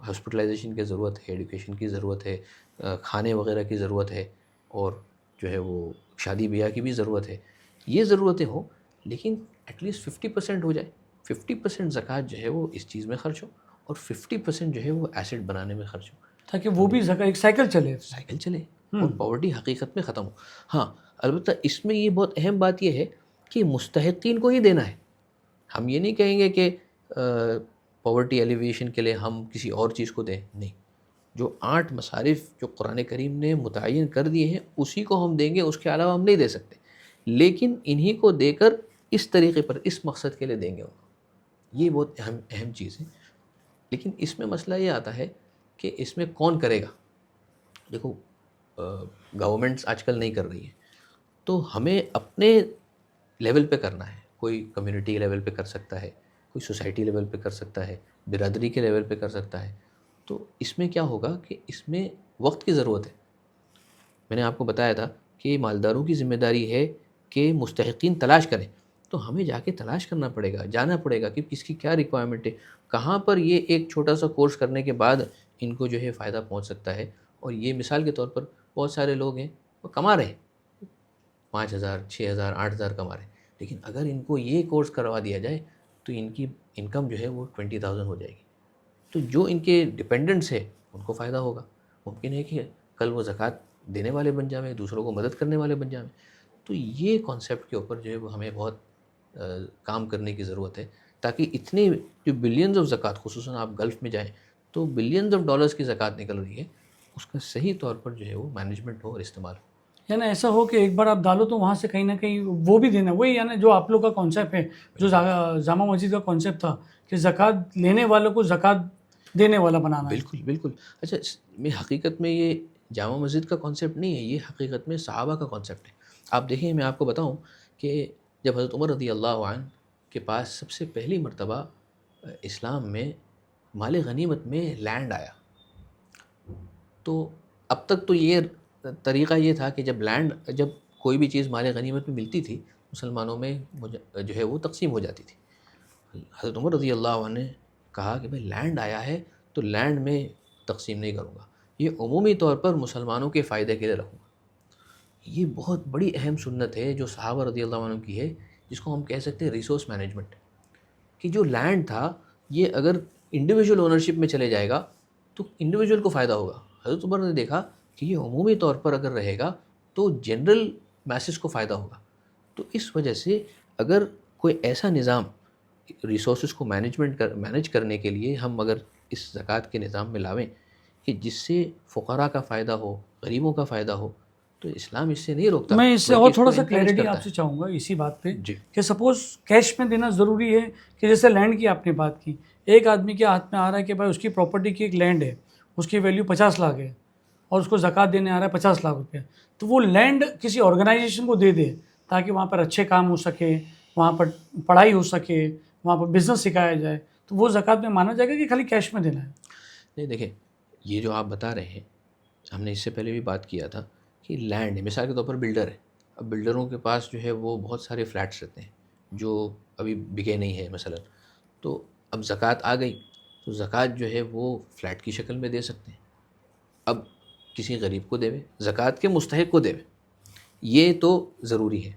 ہاسپٹلائزیشن کی ضرورت ہے، ایڈوکیشن کی ضرورت ہے، کھانے وغیرہ کی ضرورت ہے، اور جو ہے وہ شادی بیاہ کی بھی ضرورت ہے. یہ ضرورتیں ہوں، لیکن ایٹ لیسٹ 50% ہو جائے. 50% زکوٰۃ جو ہے وہ اس چیز میں خرچ ہو، اور 50% جو ہے وہ ایسٹ بنانے میں خرچ ہو، تاکہ وہ بھی ایک سائیکل چلے. سائیکل چلے اور پاورٹی حقیقت میں ختم ہو. ہاں البتہ اس میں یہ بہت اہم بات یہ ہے کہ مستحقین کو ہی دینا ہے. ہم یہ نہیں کہیں گے کہ پاورٹی ایلیویشن کے لیے ہم کسی اور چیز کو دیں، نہیں. جو 8 مصارف جو قرآن کریم نے متعین کر دیے ہیں اسی کو ہم دیں گے، اس کے علاوہ ہم نہیں دے سکتے. لیکن انہی کو دے کر اس طریقے پر اس مقصد کے لیے دیں گے. یہ بہت اہم چیز ہے. لیکن اس میں مسئلہ یہ آتا ہے کہ اس میں کون کرے گا. دیکھو گورنمنٹس آج کل نہیں کر رہی ہیں، تو ہمیں اپنے لیول پہ کرنا ہے. کوئی کمیونٹی لیول پہ کر سکتا ہے، کوئی سوسائٹی لیول پہ کر سکتا ہے، برادری کے لیول پہ کر سکتا ہے. تو اس میں کیا ہوگا کہ اس میں وقت کی ضرورت ہے. میں نے آپ کو بتایا تھا کہ مالداروں کی ذمہ داری ہے کہ مستحقین تلاش کریں. تو ہمیں جا کے تلاش کرنا پڑے گا، جانا پڑے گا کہ کس کی کیا ریکوائرمنٹ ہے، کہاں پر یہ ایک چھوٹا سا کورس کرنے کے بعد ان کو جو ہے فائدہ پہنچ سکتا ہے. اور یہ مثال کے طور پر بہت سارے لوگ ہیں وہ کما رہے ہیں 5,000 6,000 8,000 کما رہے ہیں، لیکن اگر ان کو یہ کورس کروا دیا جائے تو ان کی انکم جو ہے وہ 20,000 ہو جائے گی. تو جو ان کے ڈپینڈنٹس ہیں ان کو فائدہ ہوگا. ممکن ہے کہ کل وہ زکوٰۃ دینے والے بن جائیں، دوسروں کو مدد کرنے والے بن جائیں. تو یہ کانسیپٹ کے اوپر جو ہے وہ ہمیں بہت کام کرنے کی ضرورت ہے، تاکہ اتنے جو بلینز آف زکوٰۃ، خصوصاً آپ گلف میں جائیں تو بلینز آف ڈالرز کی زکوٰۃ نکل رہی ہے، اس کا صحیح طور پر جو ہے وہ مینجمنٹ ہو اور استعمال ہو. یعنی ایسا ہو کہ ایک بار آپ ڈالو تو وہاں سے کہیں نہ کہیں وہ بھی دینا. وہی یعنی جو آپ لوگ کا کانسیپٹ ہے، جو جامع مسجد کا کانسیپٹ تھا کہ زکوٰۃ لینے والوں کو زکوٰۃ دینے والا بنانا ہے. بالکل بالکل. اچھا میں حقیقت میں یہ جامع مسجد کا کانسیپٹ نہیں ہے، یہ حقیقت میں صحابہ کا کانسیپٹ ہے. آپ دیکھیں، میں آپ کو بتاؤں کہ جب حضرت عمر رضی اللہ عنہ کے پاس سب سے پہلی مرتبہ اسلام میں مال غنیمت میں لینڈ آیا، تو اب تک تو یہ طریقہ یہ تھا کہ جب کوئی بھی چیز مال غنیمت میں ملتی تھی مسلمانوں میں جو ہے وہ تقسیم ہو جاتی تھی. حضرت عمر رضی اللہ عنہ نے کہا کہ بھائی لینڈ آیا ہے تو لینڈ میں تقسیم نہیں کروں گا، یہ عمومی طور پر مسلمانوں کے فائدے کے لیے رکھوں گا. یہ بہت بڑی اہم سنت ہے جو صحابہ رضی اللہ عنہ کی ہے، جس کو ہم کہہ سکتے ہیں ریسورس مینجمنٹ. کہ جو لینڈ تھا یہ اگر انڈیویجول اونرشپ میں چلے جائے گا تو انڈیویجول کو فائدہ ہوگا. حضرت عمر نے دیکھا کہ یہ عمومی طور پر اگر رہے گا تو جنرل میسز کو فائدہ ہوگا. تو اس وجہ سے اگر کوئی ایسا نظام ریسورسز کو مینیج کرنے کے لیے ہم اگر اس زکوٰۃ کے نظام میں لاویں کہ جس سے فقراء کا فائدہ ہو، غریبوں کا فائدہ ہو، تو اسلام اس سے نہیں روکتا. میں اس سے اور تھوڑا سا کلیئرٹی آپ سے چاہوں گا اسی بات پہ جی. کہ سپوز کیش میں دینا ضروری ہے کہ جیسے لینڈ کی آپ نے بات کی، ایک آدمی کے ہاتھ میں آ رہا ہے کہ بھائی اس کی پراپرٹی کی ایک لینڈ ہے، اس کی ویلیو 50 لاکھ ہے اور اس کو زکوٰۃ دینے آ رہا ہے 50 لاکھ روپے، تو وہ لینڈ کسی آرگنائزیشن کو دے دے تاکہ وہاں پر اچھے کام ہو سکے، وہاں پر پڑھائی ہو سکے، وہاں پر بزنس سکھایا جائے، تو وہ زکوٰۃ میں مانا جائے گا کہ خالی کیش میں دینا ہے؟ نہیں دیکھیں، یہ جو آپ بتا رہے ہیں ہم نے اس سے پہلے بھی بات کیا تھا کہ لینڈ ہے، مثال کے طور پر بلڈر ہے. اب بلڈروں کے پاس جو ہے وہ بہت سارے فلیٹس رہتے ہیں جو ابھی بکے نہیں ہیں مثلا، تو اب زکوٰۃ آ گئی تو زکوٰۃ جو ہے وہ فلیٹ کی شکل میں دے سکتے ہیں. اب کسی غریب کو دے، زکوٰۃ کے مستحق کو دے، یہ تو ضروری ہے.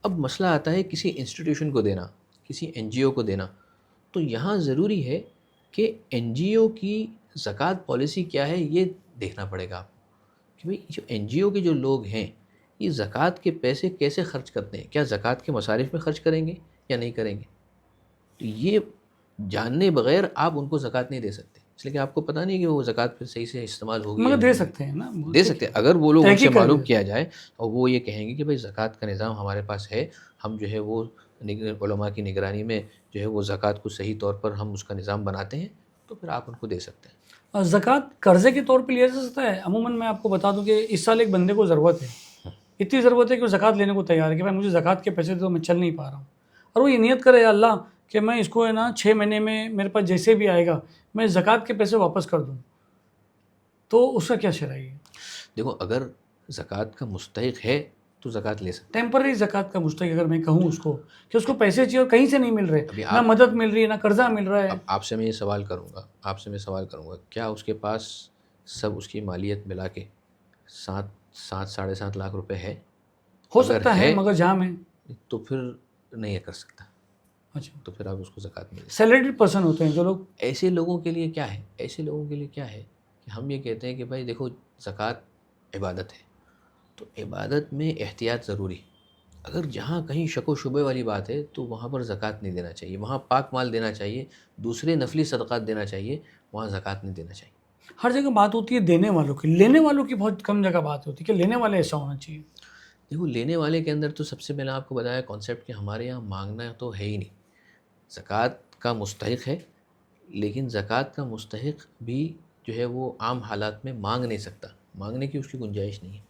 اب مسئلہ آتا ہے کسی انسٹیٹیوشن کو دینا، کسی این جی او کو دینا. تو یہاں ضروری ہے کہ این جی او کی زکوٰۃ پالیسی کیا ہے یہ دیکھنا پڑے گا آپ کو کہ بھئی جو این جی او کے جو لوگ ہیں یہ زکوٰۃ کے پیسے کیسے خرچ کرتے ہیں، کیا زکوٰۃ کے مصارف میں خرچ کریں گے یا نہیں کریں گے. تو یہ جاننے بغیر آپ ان کو زکوٰۃ نہیں دے سکتے، اس لیے کہ آپ کو پتہ نہیں کہ وہ زکوٰۃ پھر صحیح سے استعمال ہوگی. مگر دے سکتے ہیں نا، دے سکتے ہیں اگر وہ لوگ ان سے تحقیق کر معلوم لیں. کیا جائے اور وہ یہ کہیں گے کہ بھئی زکوٰۃ کا نظام ہمارے پاس ہے، ہم جو ہے وہ علماء کی نگرانی میں جو ہے وہ زکوٰۃ کو صحیح طور پر ہم اس کا نظام بناتے ہیں، تو پھر آپ ان کو دے سکتے ہیں. زکوٰۃ قرضے کے طور پہ لیا جا سکتا ہے؟ عموماً میں آپ کو بتا دوں کہ اس سال ایک بندے کو ضرورت ہے، اتنی ضرورت ہے کہ وہ زکوٰۃ لینے کو تیار ہے کہ بھائی مجھے زکوٰۃ کے پیسے تو میں چل نہیں پا رہا ہوں، اور وہ یہ نیت کرے یا اللہ کہ میں اس کو ہے نا 6 مہینے میں میرے پاس جیسے بھی آئے گا میں زکوٰۃ کے پیسے واپس کر دوں، تو اس کا کیا شرعی ہے؟ دیکھو اگر زکوٰۃ کا مستحق ہے تو زکوٰۃ لے سکتے ٹیمپرری زکوٰۃ کا مستحق اگر میں کہوں اس کو کہ اس کو پیسے چاہیے اور کہیں سے نہیں مل ابھی رہے، نہ مدد مل رہی ہے، نہ قرضہ مل رہا ہے. اب آپ سے میں یہ سوال کروں گا کیا اس کے پاس سب اس کی مالیت ملا کے 7.5 لاکھ روپے ہے؟ ہو اگر سکتا ہے مگر جہاں میں تو پھر نہیں کر سکتا، اچھا تو پھر آپ اس کو زکوٰۃ نہیں دے سکتے. سیلریڈ پرسن ہوتے ہیں جو لوگ. ایسے لوگوں کے لیے کیا ہے کہ ہم یہ کہتے ہیں کہ بھائی دیکھو زکوٰۃ عبادت ہے، تو عبادت میں احتیاط ضروری. اگر جہاں کہیں شک و شبے والی بات ہے تو وہاں پر زکوٰۃ نہیں دینا چاہیے، وہاں پاک مال دینا چاہیے، دوسرے نفلی صدقات دینا چاہیے، وہاں زکوٰۃ نہیں دینا چاہیے. ہر جگہ بات ہوتی ہے دینے والوں کی، لینے والوں کی بہت کم جگہ بات ہوتی ہے کہ لینے والے ایسا ہونا چاہیے. دیکھو لینے والے کے اندر تو سب سے پہلے آپ کو بتایا کانسیپٹ کہ ہمارے یہاں مانگنا تو ہے ہی نہیں. زکوٰۃ کا مستحق ہے، لیکن زکوٰۃ کا مستحق بھی جو ہے وہ عام حالات میں مانگ نہیں سکتا، مانگنے کی اس کی گنجائش نہیں ہے.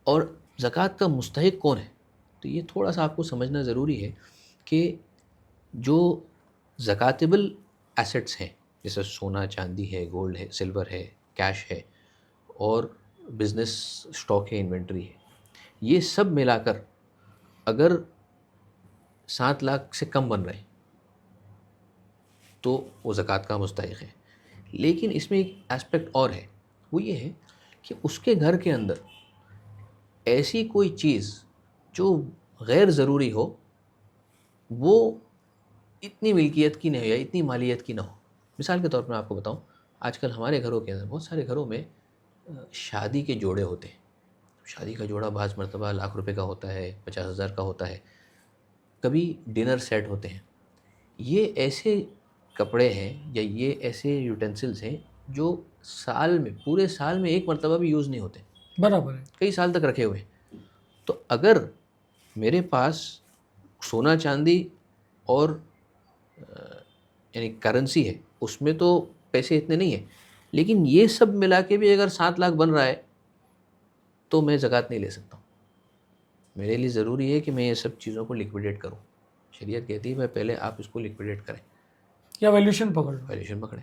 اور زکوٰۃ کا مستحق کون ہے؟ تو یہ تھوڑا سا آپ کو سمجھنا ضروری ہے کہ جو زکاتبل ایسٹس ہیں جیسے سونا چاندی ہے، گولڈ ہے، سلور ہے، کیش ہے اور بزنس اسٹاک ہے، انوینٹری ہے، یہ سب ملا کر اگر 7 لاکھ سے کم بن رہے ہیں تو وہ زکوٰۃ کا مستحق ہے. لیکن اس میں ایک اسپیکٹ اور ہے، وہ یہ ہے کہ اس کے گھر کے اندر ایسی کوئی چیز جو غیر ضروری ہو، وہ اتنی ملکیت کی نہیں ہو یا اتنی مالیت کی نہ ہو. مثال کے طور پر میں آپ کو بتاؤں، آج کل ہمارے گھروں کے اندر بہت سارے گھروں میں شادی کے جوڑے ہوتے ہیں. شادی کا جوڑا بعض مرتبہ لاکھ روپے کا ہوتا ہے، 50,000 کا ہوتا ہے، کبھی ڈنر سیٹ ہوتے ہیں. یہ ایسے کپڑے ہیں یا یہ ایسے یوٹینسلز ہیں جو پورے سال میں ایک مرتبہ بھی یوز نہیں ہوتے، برابر ہے. کئی سال تک رکھے ہوئے ہیں. تو اگر میرے پاس سونا چاندی اور یعنی کرنسی ہے، اس میں تو پیسے اتنے نہیں ہیں، لیکن یہ سب ملا کے بھی اگر 7 لاکھ بن رہا ہے تو میں زکوٰۃ نہیں لے سکتا ہوں. میرے لیے ضروری ہے کہ میں یہ سب چیزوں کو لکویڈیٹ کروں. شریعت کہتی ہے میں پہلے آپ اس کو لکویڈیٹ کریں یا ویلیوشن پکڑ لو. ویلیوشن پکڑیں،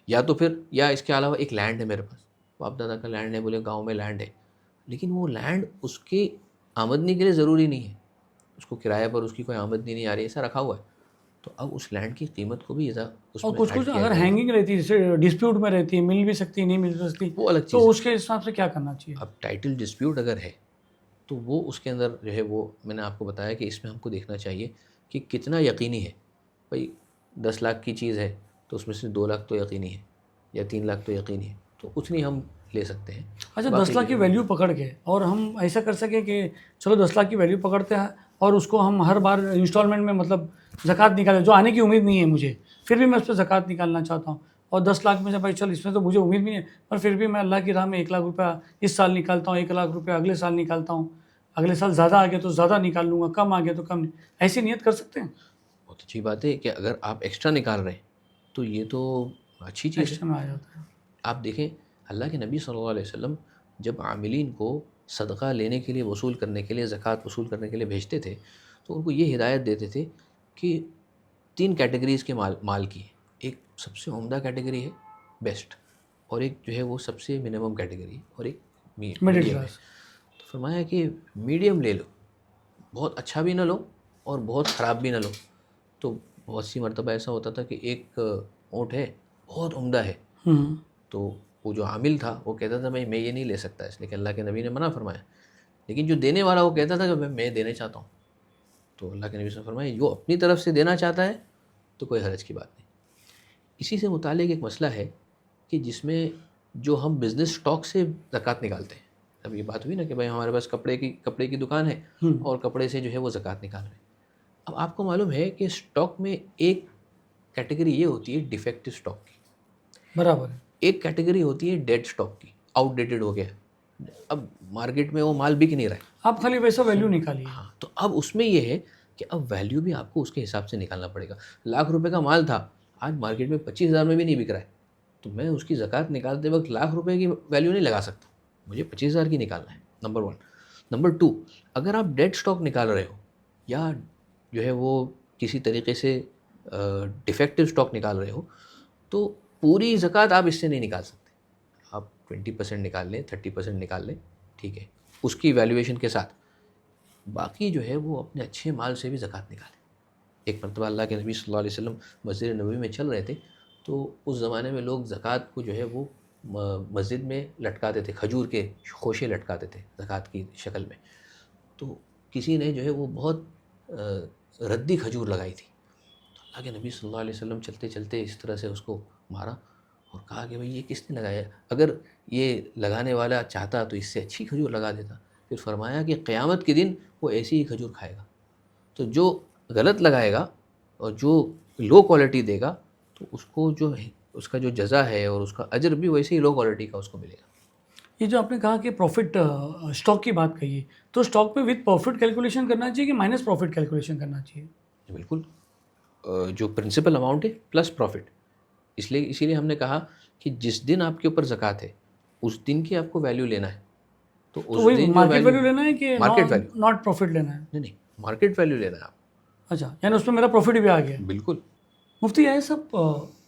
یا تو پھر یا اس کے علاوہ ایک لینڈ ہے میرے پاس، باپ دادا کا لینڈ ہے، بولے گاؤں میں لینڈ ہے، لیکن وہ لینڈ اس کی آمدنی کے لیے ضروری نہیں ہے، اس کو کرایہ پر اس کی کوئی آمدنی نہیں آ رہی، ایسا رکھا ہوا ہے، تو اب اس لینڈ کی قیمت کو بھی اس اور میں کچھ ایڈ کیا اگر جائے گا. ہینگنگ رہتی ہے، جیسے ڈسپیوٹ میں رہتی ہے، مل بھی سکتی ہے، نہیں مل سکتی، وہ الگ چیز تو ہے. اس کے حساب سے کیا کرنا چاہیے؟ اب ٹائٹل ڈسپیوٹ اگر ہے تو وہ اس کے اندر جو ہے وہ میں نے آپ کو بتایا کہ اس میں ہم کو دیکھنا چاہیے کہ کتنا یقینی ہے. بھائی 10 لاکھ کی چیز ہے تو اس میں سے 2 لاکھ تو یقینی ہے یا 3 لاکھ تو یقینی ہے، تو اتنی ہم لے سکتے ہیں. اچھا 10 لاکھ کی ویلیو پکڑ کے اور ہم ایسا کر سکیں کہ چلو 10 لاکھ کی ویلیو پکڑتے ہیں اور اس کو ہم ہر بار انسٹالمنٹ میں مطلب زکوٰۃ نکالیں، جو آنے کی امید نہیں ہے مجھے، پھر بھی میں اس پہ زکوٰۃ نکالنا چاہتا ہوں، اور 10 لاکھ میں سے بھائی چل اس میں تو مجھے امید نہیں ہے، پر پھر بھی میں اللہ کی راہ میں 1 لاکھ روپیہ اس سال نکالتا ہوں، 1 لاکھ روپیہ اگلے سال نکالتا ہوں، اگلے سال زیادہ آ گیا تو زیادہ نکال لوں گا، کم آ گیا تو کم. ایسی نیت کر سکتے ہیں؟ بہت اچھی بات ہے کہ اگر آپ ایکسٹرا نکال رہے ہیں تو یہ تو اچھی چیز ہے. ایکسٹرا میں آ جاتا ہے. آپ دیکھیں اللہ کے نبی صلی اللہ علیہ وسلم جب عاملین کو صدقہ لینے کے لیے، وصول کرنے کے لیے، زکوٰۃ وصول کرنے کے لیے بھیجتے تھے تو ان کو یہ ہدایت دیتے تھے کہ 3 کیٹیگریز کے مال کی ہے. ایک سب سے عمدہ کیٹیگری ہے بیسٹ، اور ایک جو ہے وہ سب سے منیمم کیٹیگری ہے، اور ایک مڈل میڈیم ہے. کلاس. تو فرمایا کہ میڈیم لے لو، بہت اچھا بھی نہ لو اور بہت خراب بھی نہ لو. تو بہت سی مرتبہ ایسا ہوتا تھا کہ ایک اونٹ ہے بہت عمدہ ہے، تو وہ جو عامل تھا وہ کہتا تھا میں یہ نہیں لے سکتا، اس لیے کہ اللہ کے نبی نے منع فرمایا. لیکن جو دینے والا وہ کہتا تھا کہ میں دینے چاہتا ہوں. تو اللہ کے نبی نے فرمایا جو اپنی طرف سے دینا چاہتا ہے تو کوئی حرج کی بات نہیں. اسی سے متعلق ایک مسئلہ ہے کہ جس میں جو ہم بزنس اسٹاک سے زکوٰۃ نکالتے ہیں. اب یہ بات ہوئی نا کہ بھائی ہمارے پاس کپڑے کی دکان ہے اور کپڑے سے جو ہے وہ زکوٰۃ نکال رہے ہیں. اب آپ کو معلوم ہے کہ اسٹاک میں ایک کیٹیگری یہ ہوتی ہے ڈیفیکٹو اسٹاک کی، برابر ہے. ایک کیٹیگری ہوتی ہے ڈیڈ اسٹاک کی، آؤٹ ڈیٹڈ ہو گیا، اب مارکیٹ میں وہ مال بک نہیں رہا ہے. آپ خالی ویسا ویلیو نکالیے. ہاں، تو اب اس میں یہ ہے کہ اب ویلیو بھی آپ کو اس کے حساب سے نکالنا پڑے گا. لاکھ روپے کا مال تھا، آج مارکیٹ میں 25,000 میں بھی نہیں بک رہا ہے، تو میں اس کی زکوٰۃ نکالتے وقت لاکھ روپے کی ویلیو نہیں لگا سکتا، مجھے 25,000 کی نکالنا ہے. نمبر 1. نمبر 2، اگر آپ ڈیڈ اسٹاک نکال رہے ہو یا جو ہے وہ کسی طریقے سے ڈیفیکٹو اسٹاک نکال رہے ہو تو پوری زکوٰۃ آپ اس سے نہیں نکال سکتے. آپ 20% نکال لیں، 30% نکال لیں، ٹھیک ہے. اس کی ویلیویشن کے ساتھ، باقی جو ہے وہ اپنے اچھے مال سے بھی زکوٰۃ نکالیں۔ ایک مرتبہ اللہ کے نبی صلی اللہ علیہ وسلم مسجد نبوی میں چل رہے تھے، تو اس زمانے میں لوگ زکوٰۃ کو جو ہے وہ مسجد میں لٹکاتے تھے، کھجور کے خوشے لٹکاتے تھے زکوٰۃ کی شکل میں۔ تو کسی نے جو ہے وہ بہت ردی کھجور لگائی تھی، تو اللہ کے نبی صلی اللہ علیہ وسلم چلتے چلتے اس طرح سے اس کو مارا اور کہا کہ بھئی یہ کس نے لگایا؟ اگر یہ لگانے والا چاہتا تو اس سے اچھی کھجور لگا دیتا۔ پھر فرمایا کہ قیامت کے دن وہ ایسی ہی کھجور کھائے گا۔ تو جو غلط لگائے گا اور جو لو کوالٹی دے گا تو اس کو جو ہے اس کا جو جزا ہے اور اس کا اجر بھی ویسے ہی لو کوالٹی کا اس کو ملے گا۔ یہ جو آپ نے کہا کہ پروفٹ اسٹاک کی بات کہی ہے، تو اسٹاک پہ وتھ پروفٹ کیلکولیشن کرنا چاہیے کہ مائنس پروفٹ کیلکولیشن کرنا چاہیے؟ بالکل، جو پرنسپل اماؤنٹ ہے پلس پروفٹ، اسی لیے ہم نے کہا کہ جس دن آپ کے اوپر زکوٰۃ ہے اس دن کی آپ کو ویلیو لینا ہے، تو تو اس وہی دن مارکیٹ ویلیو لینا ہے کہ مارکیٹ ویلیو، ناٹ پروفٹ لینا ہے؟ نہیں مارکیٹ ویلیو لینا ہے آپ۔ اچھا، یعنی اس میں میرا پروفٹ بھی آ گیا۔ بالکل۔ مفتی یہ سب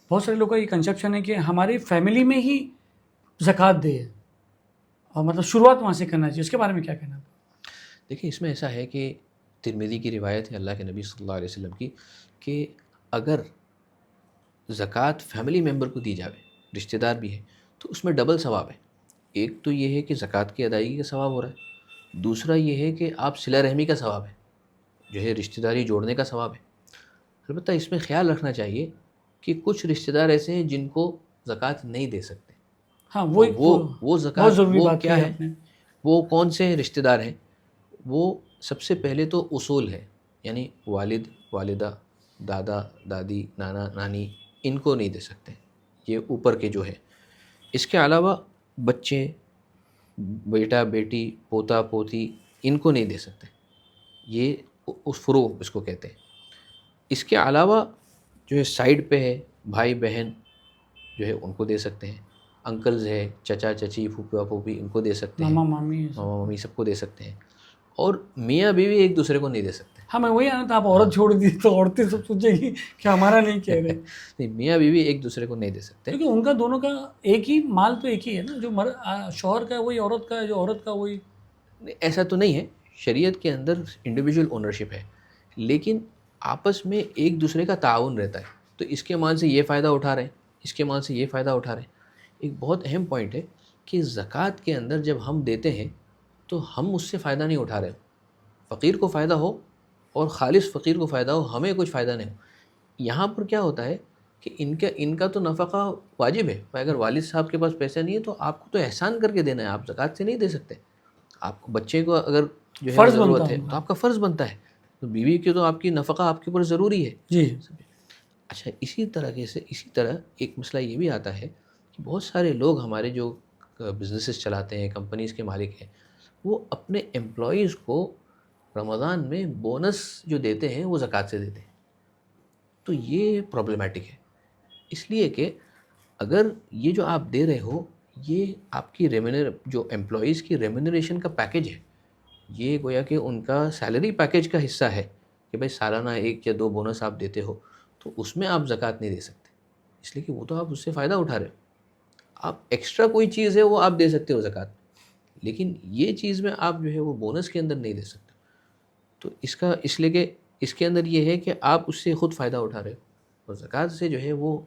بہت سارے لوگوں کا یہ کنسیپشن ہے کہ ہماری فیملی میں ہی زکوٰۃ دے، اور مطلب شروعات وہاں سے کرنا چاہیے، اس کے بارے میں کیا کہنا ہے؟ دیکھیں اس میں ایسا ہے کہ ترمذی کی روایت ہے اللہ کے نبی صلی اللہ علیہ وسلم کی کہ اگر زکوٰۃ فیملی ممبر کو دی جاوے، رشتہ دار بھی ہے، تو اس میں ڈبل ثواب ہے۔ ایک تو یہ ہے کہ زکوٰۃ کی ادائیگی کا ثواب ہو رہا ہے، دوسرا یہ ہے کہ آپ صلہ رحمی کا ثواب ہے، جو ہے رشتہ داری جوڑنے کا ثواب ہے۔ البتہ اس میں خیال رکھنا چاہیے کہ کچھ رشتہ دار ایسے ہیں جن کو زکوٰۃ نہیں دے سکتے۔ ہاں، وہ زکوٰۃ بہت ضروری وہ بات کیا کی ہے، آپ نے۔ وہ کون سے رشتہ دار ہیں؟ وہ سب سے پہلے تو اصول ہے، یعنی والد، والدہ، دادا، دادی، نانا، نانی، ان کو نہیں دے سکتے، یہ اوپر کے جو ہے۔ اس کے علاوہ بچے، بیٹا، بیٹی، پوتا، پوتی، ان کو نہیں دے سکتے، یہ اس فروع اس کو کہتے ہیں۔ اس کے علاوہ جو ہے سائیڈ پہ ہے بھائی بہن، جو ہے ان کو دے سکتے ہیں، انکلز ہے، چچا چچی، پھوپھا پھوپھی، ان کو دے سکتے ہیں، ماما مامی۔ ماما مامی سب کو دے سکتے ہیں، اور میاں بیوی ایک دوسرے کو نہیں دے سکتے۔ ہاں، میں وہی آنا تھا، آپ عورت چھوڑ دی تو عورتیں سب سوچیں گی کہ ہمارا نہیں کہہ رہے، نہیں، میاں بیوی ایک دوسرے کو نہیں دے سکتے، کیونکہ ان کا دونوں کا ایک ہی مال تو ایک ہی ہے نا، جو شوہر کا وہی عورت کا ہے، جو عورت کا وہی۔ ایسا تو نہیں ہے، شریعت کے اندر انڈیویجول اونرشپ ہے، لیکن آپس میں ایک دوسرے کا تعاون رہتا ہے، تو اس کے مال سے یہ فائدہ اٹھا رہے ہیں، اس کے مال سے یہ فائدہ اٹھا رہے ہیں۔ ایک بہت اہم پوائنٹ ہے کہ زکوٰۃ کے اندر جب ہم دیتے ہیں تو ہم اس سے فائدہ نہیں اٹھا رہے، فقیر کو فائدہ ہو اور خالص فقیر کو فائدہ ہو، ہمیں کچھ فائدہ نہیں ہو۔ یہاں پر کیا ہوتا ہے کہ ان کا تو نفقہ واجب ہے، اگر والد صاحب کے پاس پیسہ نہیں ہے تو آپ کو تو احسان کر کے دینا ہے، آپ زکوٰۃ سے نہیں دے سکتے۔ آپ کو بچے کو اگر جو ہے فرض ضرورت بنتا ہے ہے، تو آپ کا فرض بنتا ہے، تو بیوی کی تو آپ کی نفقہ آپ کے اوپر ضروری ہے۔ جی۔ اچھا، اسی طرح ایک مسئلہ یہ بھی آتا ہے کہ بہت سارے لوگ ہمارے جو بزنسز چلاتے ہیں، کمپنیز کے مالک ہیں، وہ اپنے امپلائیز کو رمضان میں بونس جو دیتے ہیں وہ زکوٰۃ سے دیتے ہیں، تو یہ پرابلمٹک ہے، اس لیے کہ اگر یہ جو آپ دے رہے ہو یہ آپ کی جو امپلائیز کی ریمونریشن کا پیکیج ہے، یہ گویا کہ ان کا سیلری پیکیج کا حصہ ہے کہ بھائی سالانہ 1 یا 2 بونس آپ دیتے ہو، تو اس میں آپ زکوٰۃ نہیں دے سکتے، اس لیے کہ وہ تو آپ اس سے فائدہ اٹھا رہے ہو۔ آپ ایکسٹرا کوئی چیز ہے وہ آپ دے سکتے ہو زکوٰۃ، لیکن یہ چیز میں آپ جو ہے وہ بونس کے اندر نہیں دے سکتے، تو اس لیے کہ اس کے اندر یہ ہے کہ آپ اس سے خود فائدہ اٹھا رہے ہو، اور زکوٰۃ سے جو ہے وہ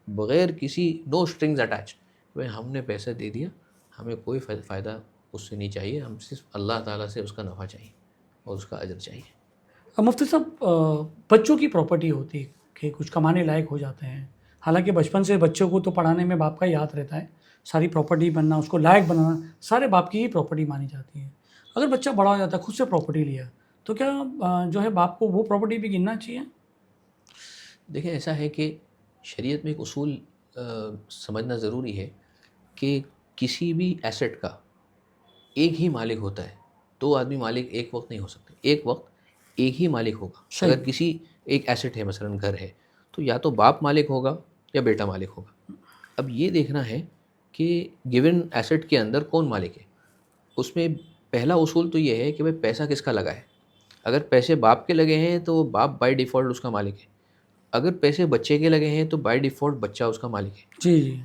بغیر کسی نو اسٹرنگز اٹیچ، بھائی ہم نے پیسہ دے دیا، ہمیں کوئی فائدہ اس سے نہیں چاہیے، ہم صرف اللہ تعالیٰ سے اس کا نفع چاہیے اور اس کا اجر چاہیے۔ اب مفتی صاحب، بچوں کی پراپرٹی ہوتی ہے کہ کچھ کمانے لائق ہو جاتے ہیں، حالانکہ بچپن سے بچوں کو تو پڑھانے میں باپ کا یاد رہتا ہے، ساری پراپرٹی بننا، اس کو لائق بنانا سارے باپ کی ہی پراپرٹی مانی جاتی ہے۔ اگر بچہ بڑا ہو جاتا ہے، خود سے پراپرٹی لیا، تو کیا جو ہے باپ کو وہ پراپرٹی بھی گننا چاہیے؟ دیکھیں ایسا ہے کہ شریعت میں ایک اصول سمجھنا ضروری ہے کہ کسی بھی ایسٹ کا ایک ہی مالک ہوتا ہے، 2 آدمی مالک ایک وقت نہیں ہو سکتے، ایک وقت ایک ہی مالک ہوگا۔ صحیح۔ اگر کسی ایک ایسٹ ہے، مثلا گھر ہے، تو یا تو باپ مالک ہوگا یا بیٹا مالک ہوگا۔ اب یہ دیکھنا ہے کہ گیون ایسٹ کے اندر کون مالک ہے۔ اس میں پہلا اصول تو یہ ہے کہ بھائی پیسہ کس کا لگا ہے۔ اگر پیسے باپ کے لگے ہیں تو باپ بائی ڈیفالٹ اس کا مالک ہے، اگر پیسے بچے کے لگے ہیں تو بائی ڈیفالٹ بچہ اس کا مالک ہے۔ جی جی۔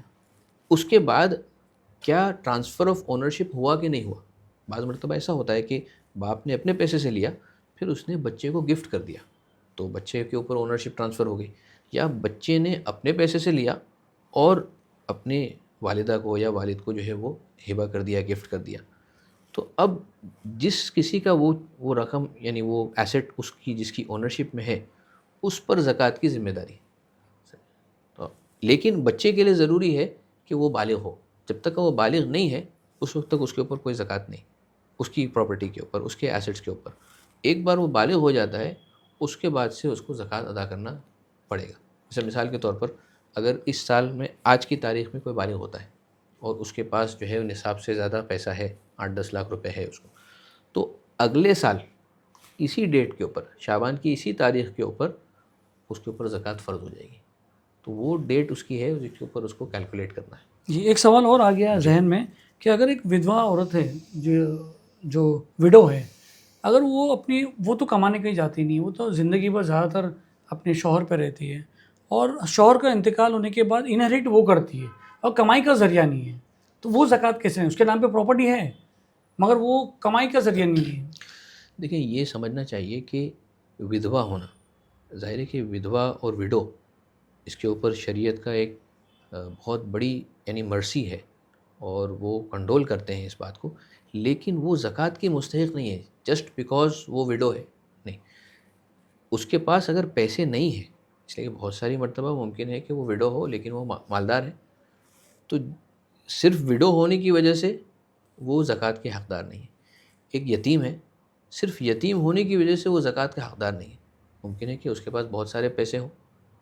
اس کے بعد کیا ٹرانسفر آف اونرشپ ہوا کہ نہیں ہوا، بعض مرتبہ ایسا ہوتا ہے کہ باپ نے اپنے پیسے سے لیا پھر اس نے بچے کو گفٹ کر دیا تو بچے کے اوپر اونرشپ ٹرانسفر ہو گئی، یا بچے نے اپنے پیسے سے لیا اور اپنے والدہ کو یا والد کو جو ہے وہ ہبہ کر دیا، گفٹ کر دیا. تو اب جس کسی کا وہ رقم یعنی وہ ایسٹ اس کی جس کی اونرشپ میں ہے اس پر زکوٰۃ کی ذمہ داری. تو لیکن بچے کے لیے ضروری ہے کہ وہ بالغ ہو. جب تک وہ بالغ نہیں ہے اس وقت تک اس کے اوپر کوئی زکوٰۃ نہیں، اس کی پراپرٹی کے اوپر، اس کے ایسٹس کے اوپر. ایک بار وہ بالغ ہو جاتا ہے اس کے بعد سے اس کو زکوٰۃ ادا کرنا پڑے گا. جیسے مثال کے طور پر اگر اس سال میں آج کی تاریخ میں کوئی بالغ ہوتا ہے اور اس کے پاس جو ہے نصاب سے زیادہ پیسہ ہے، 8-10 لاکھ روپے ہے اس کو، تو اگلے سال اسی ڈیٹ کے اوپر، شعبان کی اسی تاریخ کے اوپر اس کے اوپر زکوٰۃ فرض ہو جائے گی. تو وہ ڈیٹ اس کی ہے جس کے اوپر اس کو کیلکولیٹ کرنا ہے. جی ایک سوال اور آ گیا ذہن میں کہ اگر ایک ودھوا عورت ہے جو وڈو ہے، اگر وہ تو کمانے کہیں جاتی نہیں، وہ تو زندگی بھر زیادہ تر اپنے شوہر پہ رہتی ہے اور شوہر کا انتقال ہونے کے بعد انہیریٹ وہ کرتی ہے اور کمائی کا ذریعہ نہیں ہے، تو وہ زکوٰۃ کیسے ہے؟ اس کے نام پہ پراپرٹی ہے مگر وہ کمائی کا ذریعہ نہیں ہے. دیکھیں یہ سمجھنا چاہیے کہ ودھوا ہونا، ظاہر ہے کہ ودھوا اور وڈو اس کے اوپر شریعت کا ایک بہت بڑی یعنی مرسی ہے اور وہ کنٹرول کرتے ہیں اس بات کو، لیکن وہ زکوٰۃ کی مستحق نہیں ہے جسٹ بیکاز وہ وڈو ہے. نہیں، اس کے پاس اگر پیسے نہیں ہیں، اس لیے کہ بہت ساری مرتبہ ممکن ہے کہ وہ وڈو ہو لیکن وہ مالدار ہے، تو صرف وڈو ہونے کی وجہ سے وہ زکوٰۃ کے حقدار نہیں ہے. ایک یتیم ہے، صرف یتیم ہونے کی وجہ سے وہ زکوٰۃ کا حقدار نہیں ہے. ممکن ہے کہ اس کے پاس بہت سارے پیسے ہوں،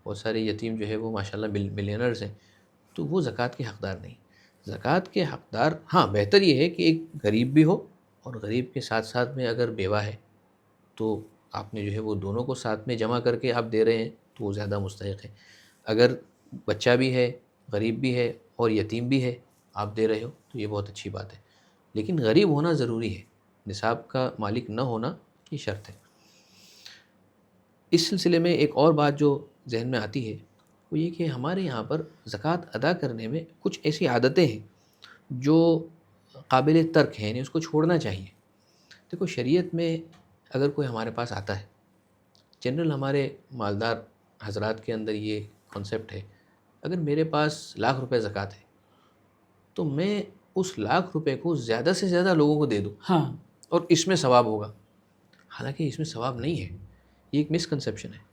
بہت سارے یتیم جو ہے وہ ماشاءاللہ ملینرز ہیں، تو وہ زکوٰۃ کے حقدار نہیں. زکوٰۃ کے حقدار ہاں بہتر یہ ہے کہ ایک غریب بھی ہو اور غریب کے ساتھ ساتھ میں اگر بیوہ ہے تو آپ نے جو ہے وہ دونوں کو ساتھ میں جمع کر کے آپ دے رہے ہیں تو وہ زیادہ مستحق ہے. اگر بچہ بھی ہے، غریب بھی ہے اور یتیم بھی ہے آپ دے رہے ہو تو یہ بہت اچھی بات ہے، لیکن غریب ہونا ضروری ہے، نصاب کا مالک نہ ہونا یہ شرط ہے. اس سلسلے میں ایک اور بات جو ذہن میں آتی ہے وہ یہ کہ ہمارے یہاں پر زکوٰۃ ادا کرنے میں کچھ ایسی عادتیں ہیں جو قابل ترک ہیں، یعنی اس کو چھوڑنا چاہیے. دیکھو شریعت میں اگر کوئی ہمارے پاس آتا ہے، جنرل ہمارے مالدار حضرات کے اندر یہ کنسیپٹ ہے، اگر میرے پاس لاکھ روپے زکوٰۃ ہے تو میں اس لاکھ روپے کو زیادہ سے زیادہ لوگوں کو دے دوں ہاں اور اس میں ثواب ہوگا. حالانکہ اس میں ثواب نہیں ہے، یہ ایک مسکنسیپشن ہے.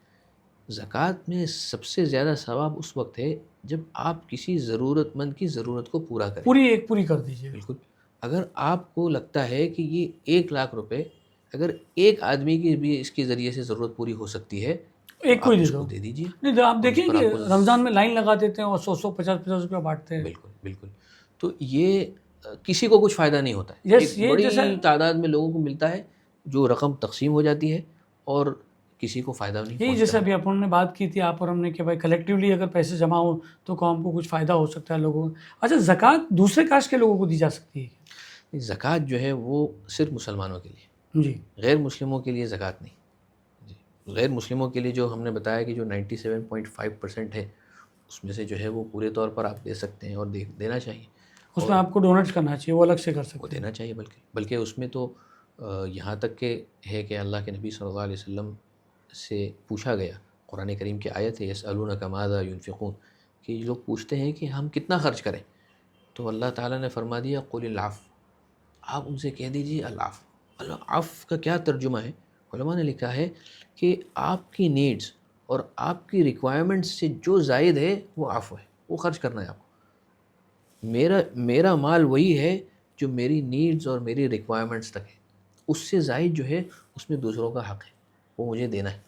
زکوٰۃ میں سب سے زیادہ ثواب اس وقت ہے جب آپ کسی ضرورت مند کی ضرورت کو پورا کریں. پوری کر دیجیے. بالکل. اگر آپ کو لگتا ہے کہ یہ 1 لاکھ روپے اگر ایک آدمی کی بھی اس کے ذریعے سے ضرورت پوری ہو سکتی ہے ایک کو آپ اس کو دے دیجیے. نہیں آپ دیکھیں کہ رمضان میں لائن لگا دیتے ہیں اور 100-150 روپیہ بانٹتے ہیں. بالکل. تو یہ کسی کو کچھ فائدہ نہیں ہوتا ہے. ایک بڑی تعداد میں لوگوں کو ملتا ہے جو رقم تقسیم ہو جاتی ہے اور کسی کو فائدہ نہیں پہنچتا. یہی جیسے ابھی اپن نے بات کی تھی آپ اور ہم نے کہ بھائی کلیکٹیولی اگر پیسے جمع ہو تو قوم کو کچھ فائدہ ہو سکتا ہے لوگوں کو. اچھا زکوٰۃ دوسرے کاسٹ کے لوگوں کو دی جا سکتی ہے؟ زکوٰۃ جو ہے وہ صرف مسلمانوں کے لیے، جی غیر مسلموں کے لیے زکوٰۃ نہیں. جی غیر مسلموں کے لیے جو ہم نے بتایا کہ جو 97.5% ہے اس میں سے جو ہے وہ پورے طور پر آپ دے سکتے ہیں اور دینا چاہیے. اس میں آپ کو ڈونیٹ کرنا چاہیے، وہ الگ سے کر سکتے وہ دینا چاہیے. بلکہ اس میں تو یہاں تک کہ ہے کہ اللہ کے نبی صلی اللہ علیہ وسلم سے پوچھا گیا، قرآن کریم کی آیت ہے یسألونک ماذا ینفقون، کہ یہ لوگ پوچھتے ہیں کہ ہم کتنا خرچ کریں، تو اللہ تعالیٰ نے فرما دیا قل العفو، آپ ان سے کہہ دیجیے العفو. العفو کا کیا ترجمہ ہے؟ علماء نے لکھا ہے کہ آپ کی نیڈز اور آپ کی ریکوائرمنٹس سے جو زائد ہے وہ عفو ہے، وہ خرچ کرنا ہے آپ کو. میرا مال وہی ہے جو میری نیڈز اور میری ریکوائرمنٹس تک ہے، اس سے زائد جو ہے اس میں دوسروں کا حق ہے، وہ مجھے دینا ہے.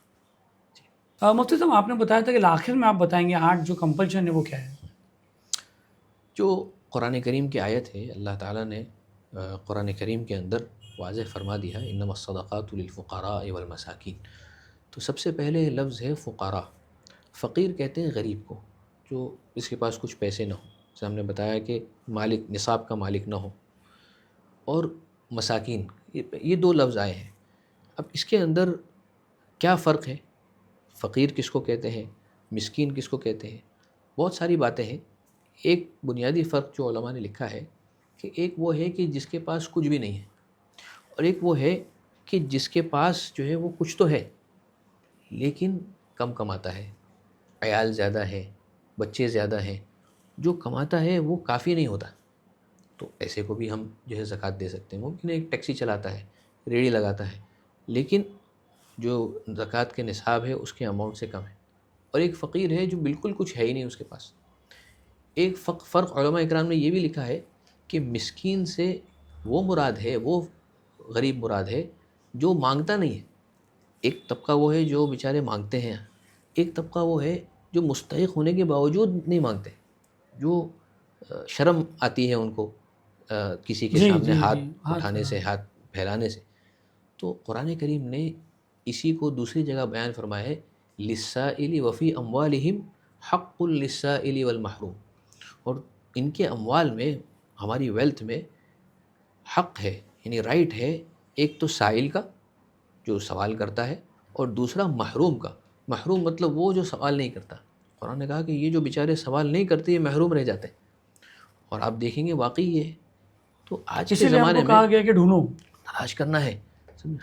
مفتی صاحب آپ نے بتایا تھا کہ آخر میں آپ بتائیں گے 8 جو کمپلشن ہے وہ کیا ہے؟ جو قرآن کریم کی آیت ہے، اللہ تعالیٰ نے قرآن کریم کے اندر واضح فرما دیا انما الصدقات للفقراء والمساکین. تو سب سے پہلے لفظ ہے فقراء. فقیر کہتے ہیں غریب کو جو اس کے پاس کچھ پیسے نہ ہوں، جیسے ہم نے بتایا کہ مالک نصاب کا مالک نہ ہو. اور مساکین، یہ 2 لفظ آئے ہیں. اب اس کے اندر کیا فرق ہے؟ فقیر کس کو کہتے ہیں، مسکین کس کو کہتے ہیں؟ بہت ساری باتیں ہیں. ایک بنیادی فرق جو علماء نے لکھا ہے کہ ایک وہ ہے کہ جس کے پاس کچھ بھی نہیں ہے، اور ایک وہ ہے کہ جس کے پاس جو ہے وہ کچھ تو ہے لیکن کم کماتا ہے، عیال زیادہ ہے، بچے زیادہ ہیں، جو کماتا ہے وہ کافی نہیں ہوتا، تو ایسے کو بھی ہم جو ہے زکوٰۃ دے سکتے ہیں. ممکن ہے ایک ٹیکسی چلاتا ہے، ریڑھی لگاتا ہے، لیکن جو زکوٰۃ کے نصاب ہے اس کے اماؤنٹ سے کم ہے. اور ایک فقیر ہے جو بالکل کچھ ہے ہی نہیں اس کے پاس. ایک فرق علماء اکرام نے یہ بھی لکھا ہے کہ مسکین سے وہ مراد ہے، وہ غریب مراد ہے جو مانگتا نہیں ہے. ایک طبقہ وہ ہے جو بیچارے مانگتے ہیں، ایک طبقہ وہ ہے جو مستحق ہونے کے باوجود نہیں مانگتے، جو شرم آتی ہے ان کو کسی کے جی سامنے جی ہاتھ جی، اٹھانے سے، ہاتھ پھیلانے سے. تو قرآن کریم نے اسی کو دوسری جگہ بیان فرمایا ہے، للسائل وفی اموالہم حق للسائل والمحروم. اور ان کے اموال میں، ہماری ویلتھ میں حق ہے، یعنی رائٹ ہے، ایک تو سائل کا جو سوال کرتا ہے، اور دوسرا محروم کا. محروم مطلب وہ جو سوال نہیں کرتا. قرآن نے کہا کہ یہ جو بیچارے سوال نہیں کرتے یہ محروم رہ جاتے ہیں. اور آپ دیکھیں گے واقعی یہ ہے. تو آج کے اسی لیے ہم زمانے کو میں کہا گیا کہ ڈھونڈو، تلاش کرنا ہے.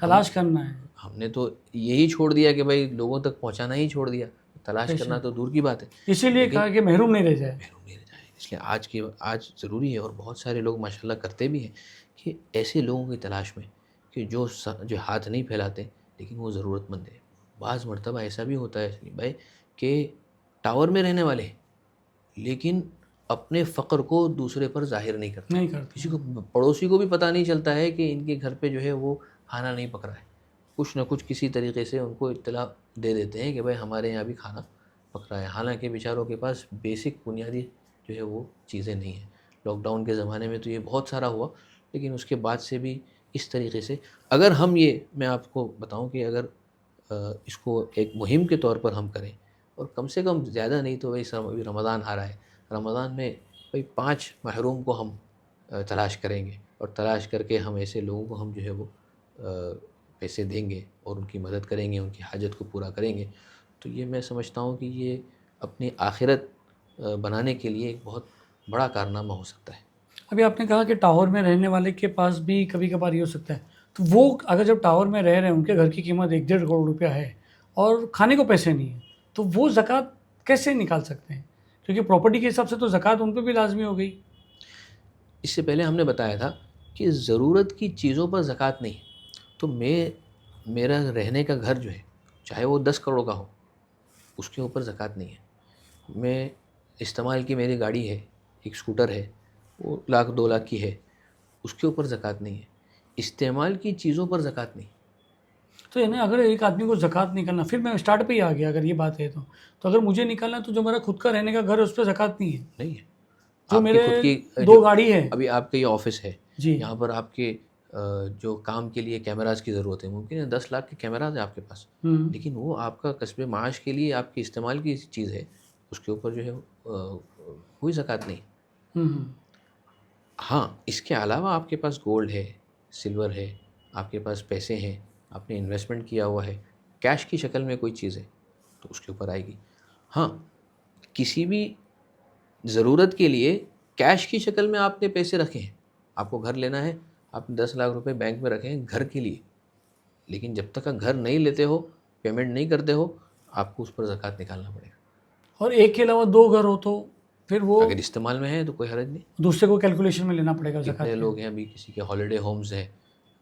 تلاش کرنا ہے. ہم نے تو یہی چھوڑ دیا کہ بھائی لوگوں تک پہنچانا ہی چھوڑ دیا، تلاش کرنا تو دور کی بات ہے. اسی لیے لیکن کہا کہ محروم نہیں رہ جائے. محروم نہیں رہ جائے. اس لیے آج ضروری ہے، اور بہت سارے لوگ ماشاءاللہ کرتے بھی ہیں، کہ ایسے لوگوں کی تلاش میں کہ جو ہاتھ نہیں پھیلاتے لیکن وہ ضرورت مند ہے. بعض مرتبہ ایسا بھی ہوتا ہے سلیم بھائی کہ ٹاور میں رہنے والے ہیں لیکن اپنے فقر کو دوسرے پر ظاہر نہیں کرتے. کسی کو، پڑوسی کو بھی پتہ نہیں چلتا ہے کہ ان کے گھر پہ جو ہے وہ کھانا نہیں پک رہا ہے. کچھ نہ کچھ کسی طریقے سے ان کو اطلاع دے دیتے ہیں کہ بھائی ہمارے یہاں بھی کھانا پک رہا ہے، حالانکہ بیچاروں کے پاس بیسک بنیادی جو ہے وہ چیزیں نہیں ہیں. لاک ڈاؤن کے زمانے میں تو یہ بہت سارا ہوا، لیکن اس کے بعد سے بھی اس طریقے سے اگر ہم میں آپ کو بتاؤں کہ اگر اس کو ایک مہم کے طور پر ہم کریں، اور کم سے کم زیادہ نہیں تو وہی ابھی رمضان آ رہا ہے، رمضان میں بھائی 5 محروم کو ہم تلاش کریں گے، اور تلاش کر کے ہم ایسے لوگوں کو ہم جو ہے وہ پیسے دیں گے اور ان کی مدد کریں گے، ان کی حاجت کو پورا کریں گے، تو یہ میں سمجھتا ہوں کہ یہ اپنی آخرت بنانے کے لیے ایک بہت بڑا کارنامہ ہو سکتا ہے. ابھی آپ نے کہا کہ ٹاور میں رہنے والے کے پاس بھی کبھی کبھار یہ ہو سکتا ہے، تو وہ اگر جب ٹاور میں رہ رہے ہیں، ان کے گھر کی قیمت 1-1.5 کروڑ روپیہ ہے اور کھانے کو پیسے نہیں ہیں، تو وہ زکوٰۃ کیسے نکال سکتے ہیں؟ کیونکہ پراپرٹی کے حساب سے تو زکوٰۃ ان پہ بھی لازمی ہو گئی. اس سے پہلے ہم نے بتایا تھا کہ ضرورت کی چیزوں پر زکوٰۃ نہیں. تو میرا رہنے کا گھر جو ہے چاہے وہ 10 کروڑ کا ہو، اس کے اوپر زکوٰۃ نہیں ہے. میں استعمال کی میری گاڑی ہے، ایک اسکوٹر ہے، وہ 1-2 لاکھ کی ہے، اس کے اوپر زکوٰۃ نہیں ہے. استعمال کی چیزوں پر زکوٰۃ نہیں. تو یعنی اگر ایک آدمی کو زکوٰۃ نکالنا، پھر میں اسٹارٹ پہ ہی آ گیا اگر یہ بات ہے تو اگر مجھے نکالنا ہے تو جو میرا خود کا رہنے کا گھر ہے اس پہ زکوٰۃ نہیں ہے. نہیں ہے. جو آپ کی میرے خود کی 2 گاڑی ہے. ابھی آپ کا یہ آفس ہے، جی یہاں پر آپ کے جو کام کے لیے کیمراز کی ضرورت ہے، ممکن ہے 10 لاکھ کے کیمراز ہیں آپ کے پاس، لیکن وہ آپ کا کسب معاش کے لیے آپ کے استعمال کی چیز ہے، اس کے اوپر جو ہے کوئی زکوٰۃ نہیں. ہاں، اس کے علاوہ آپ کے پاس گولڈ ہے، سلور ہے، آپ کے پاس پیسے ہیں، آپ نے انویسٹمنٹ کیا ہوا ہے، کیش کی شکل میں کوئی چیز ہے تو اس کے اوپر آئے گی. ہاں، کسی بھی ضرورت کے لیے کیش کی شکل میں آپ نے پیسے رکھے ہیں، آپ کو گھر لینا ہے، آپ نے 10 لاکھ روپے بینک میں رکھے ہیں گھر کے لیے، لیکن جب تک گھر نہیں لیتے ہو، پیمنٹ نہیں کرتے ہو، آپ کو اس پر زکوٰۃ نکالنا پڑے گا. اور ایک کے علاوہ 2 گھر ہو تو پھر وہ اگر استعمال میں ہے تو کوئی حرج نہیں. دوسرے کو کیلکولیشن میں لینا پڑے گا زکوٰۃ. کتنے لوگ ہیں ابھی کسی کے ہالیڈے ہومز ہیں،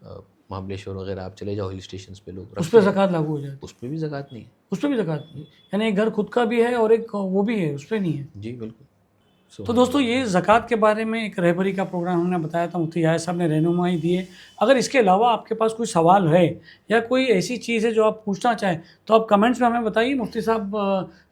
مہابلیشور وغیرہ آپ چلے جاؤ ہل اسٹیشنز پہ، لوگ اس پہ زکوٰۃ لاگو ہو جائے. اس پہ بھی زکوٰۃ نہیں ہے. اس پہ بھی زکوٰۃ نہیں، یعنی ایک گھر خود کا بھی ہے اور ایک وہ بھی ہے، اس پہ نہیں ہے. جی بالکل. تو دوستو یہ زکوٰۃ کے بارے میں ایک رہبری کا پروگرام ہم نے بتایا تھا، مفتی یحییٰ صاحب نے رہنمائی دی ہے. اگر اس کے علاوہ آپ کے پاس کوئی سوال ہے یا کوئی ایسی چیز ہے جو آپ پوچھنا چاہیں تو آپ کمنٹس میں ہمیں بتائیے. مفتی صاحب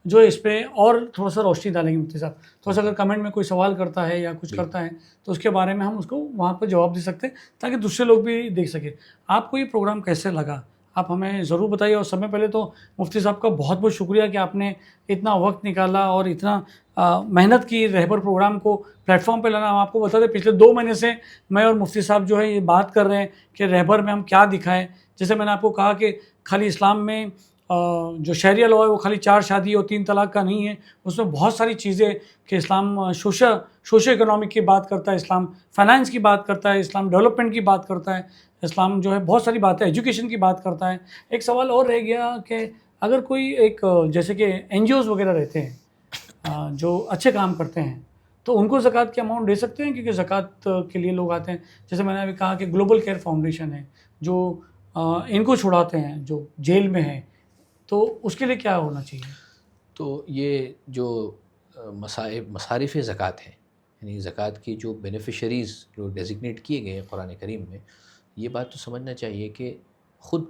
جو اس پہ اور تھوڑا سا روشنی ڈالیں گے. مفتی صاحب تھوڑا سا اگر کمنٹ میں کوئی سوال کرتا ہے یا کچھ کرتا ہے تو اس کے بارے میں ہم اس کو وہاں پہ جواب دے سکتے ہیں تاکہ دوسرے لوگ بھی دیکھ سکیں. آپ کو یہ پروگرام کیسے لگا آپ ہمیں ضرور بتائیے. اور سب سے پہلے تو مفتی صاحب کا بہت بہت شکریہ کہ آپ نے اتنا وقت نکالا اور اتنا محنت کی رہبر پروگرام کو پلیٹ فارم پہ لانا. ہم آپ کو بتا دیں پچھلے 2 مہینے سے میں اور مفتی صاحب جو ہے یہ بات کر رہے ہیں کہ رہبر میں ہم کیا دکھائیں. جیسے میں نے آپ کو کہا کہ خالی اسلام میں جو شریعہ لا ہے وہ خالی 4 شادی اور 3 طلاق کا نہیں ہے، اس میں بہت ساری چیزیں کہ اسلام سوشو اکنامک کی بات کرتا ہے، اسلام فائنانس کی بات کرتا ہے، اسلام ڈیولپمنٹ کی بات کرتا ہے، اسلام جو ہے بہت ساری باتیں ایجوکیشن کی بات کرتا ہے۔ ایک سوال اور رہ گیا کہ اگر کوئی ایک جیسے کہ NGOs وغیرہ رہتے ہیں جو اچھے کام کرتے ہیں تو ان کو زکوٰۃ کے اماؤنٹ دے سکتے ہیں، کیونکہ زکوٰۃ کے لیے لوگ آتے ہیں، جیسے میں نے ابھی کہا کہ گلوبل کیئر فاؤنڈیشن ہے جو ان کو چھڑاتے ہیں جو جیل میں ہیں، تو اس کے لیے کیا ہونا چاہیے؟ تو یہ جو مصارف زکوٰۃ ہیں، یعنی زکوٰۃ کی جو بینیفیشریز جو ڈیزگنیٹ کیے گئے ہیں قرآن کریم میں، یہ بات تو سمجھنا چاہیے کہ خود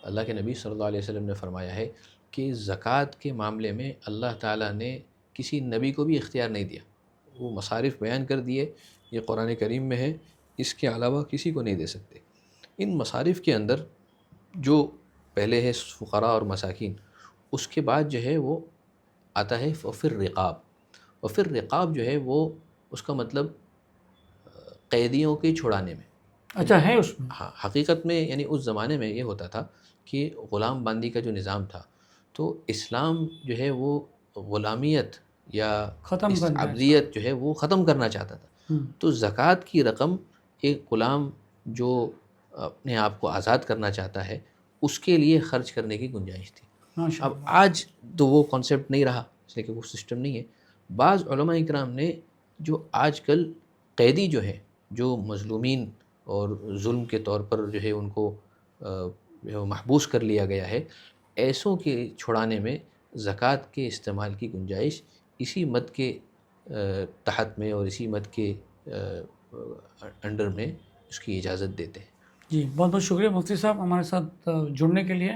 اللہ کے نبی صلی اللہ علیہ وسلم نے فرمایا ہے کہ زکوٰۃ کے معاملے میں اللہ تعالیٰ نے کسی نبی کو بھی اختیار نہیں دیا، وہ مصارف بیان کر دیے، یہ قرآن کریم میں ہے، اس کے علاوہ کسی کو نہیں دے سکتے۔ ان مصارف کے اندر جو پہلے ہے فقراء اور مساکین، اس کے بعد جو ہے وہ آتا ہے وفر رقاب۔ وفر رقاب جو ہے وہ اس کا مطلب قیدیوں کے چھڑانے میں۔ اچھا ہے اس میں؟ ہاں، حقیقت میں یعنی اس زمانے میں یہ ہوتا تھا کہ غلام باندی کا جو نظام تھا، تو اسلام جو ہے وہ غلامیت یا عبدیت جو ہے وہ ختم کرنا چاہتا تھا، تو زکوٰۃ کی رقم ایک غلام جو اپنے آپ کو آزاد کرنا چاہتا ہے اس کے لیے خرچ کرنے کی گنجائش تھی۔ اب آج تو وہ کانسیپٹ نہیں رہا، اس لیے کہ وہ سسٹم نہیں ہے۔ بعض علماء اکرام نے جو آج کل قیدی جو ہے، جو مظلومین اور ظلم کے طور پر جو ہے ان کو محبوس کر لیا گیا ہے، ایسوں کے چھڑانے میں زکوٰۃ کے استعمال کی گنجائش اسی مد کے تحت میں اور اسی مد کے انڈر میں اس کی اجازت دیتے ہیں۔ جی بہت بہت شکریہ مفتی صاحب ہمارے ساتھ جڑنے کے لیے،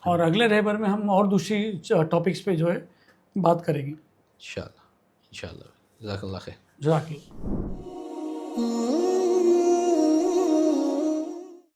اور اگلے رہبر میں ہم اور دوسری ٹاپکس پہ جو ہے بات کریں گے انشاءاللہ۔ جزاک اللہ خیر۔ جزاک اللہ۔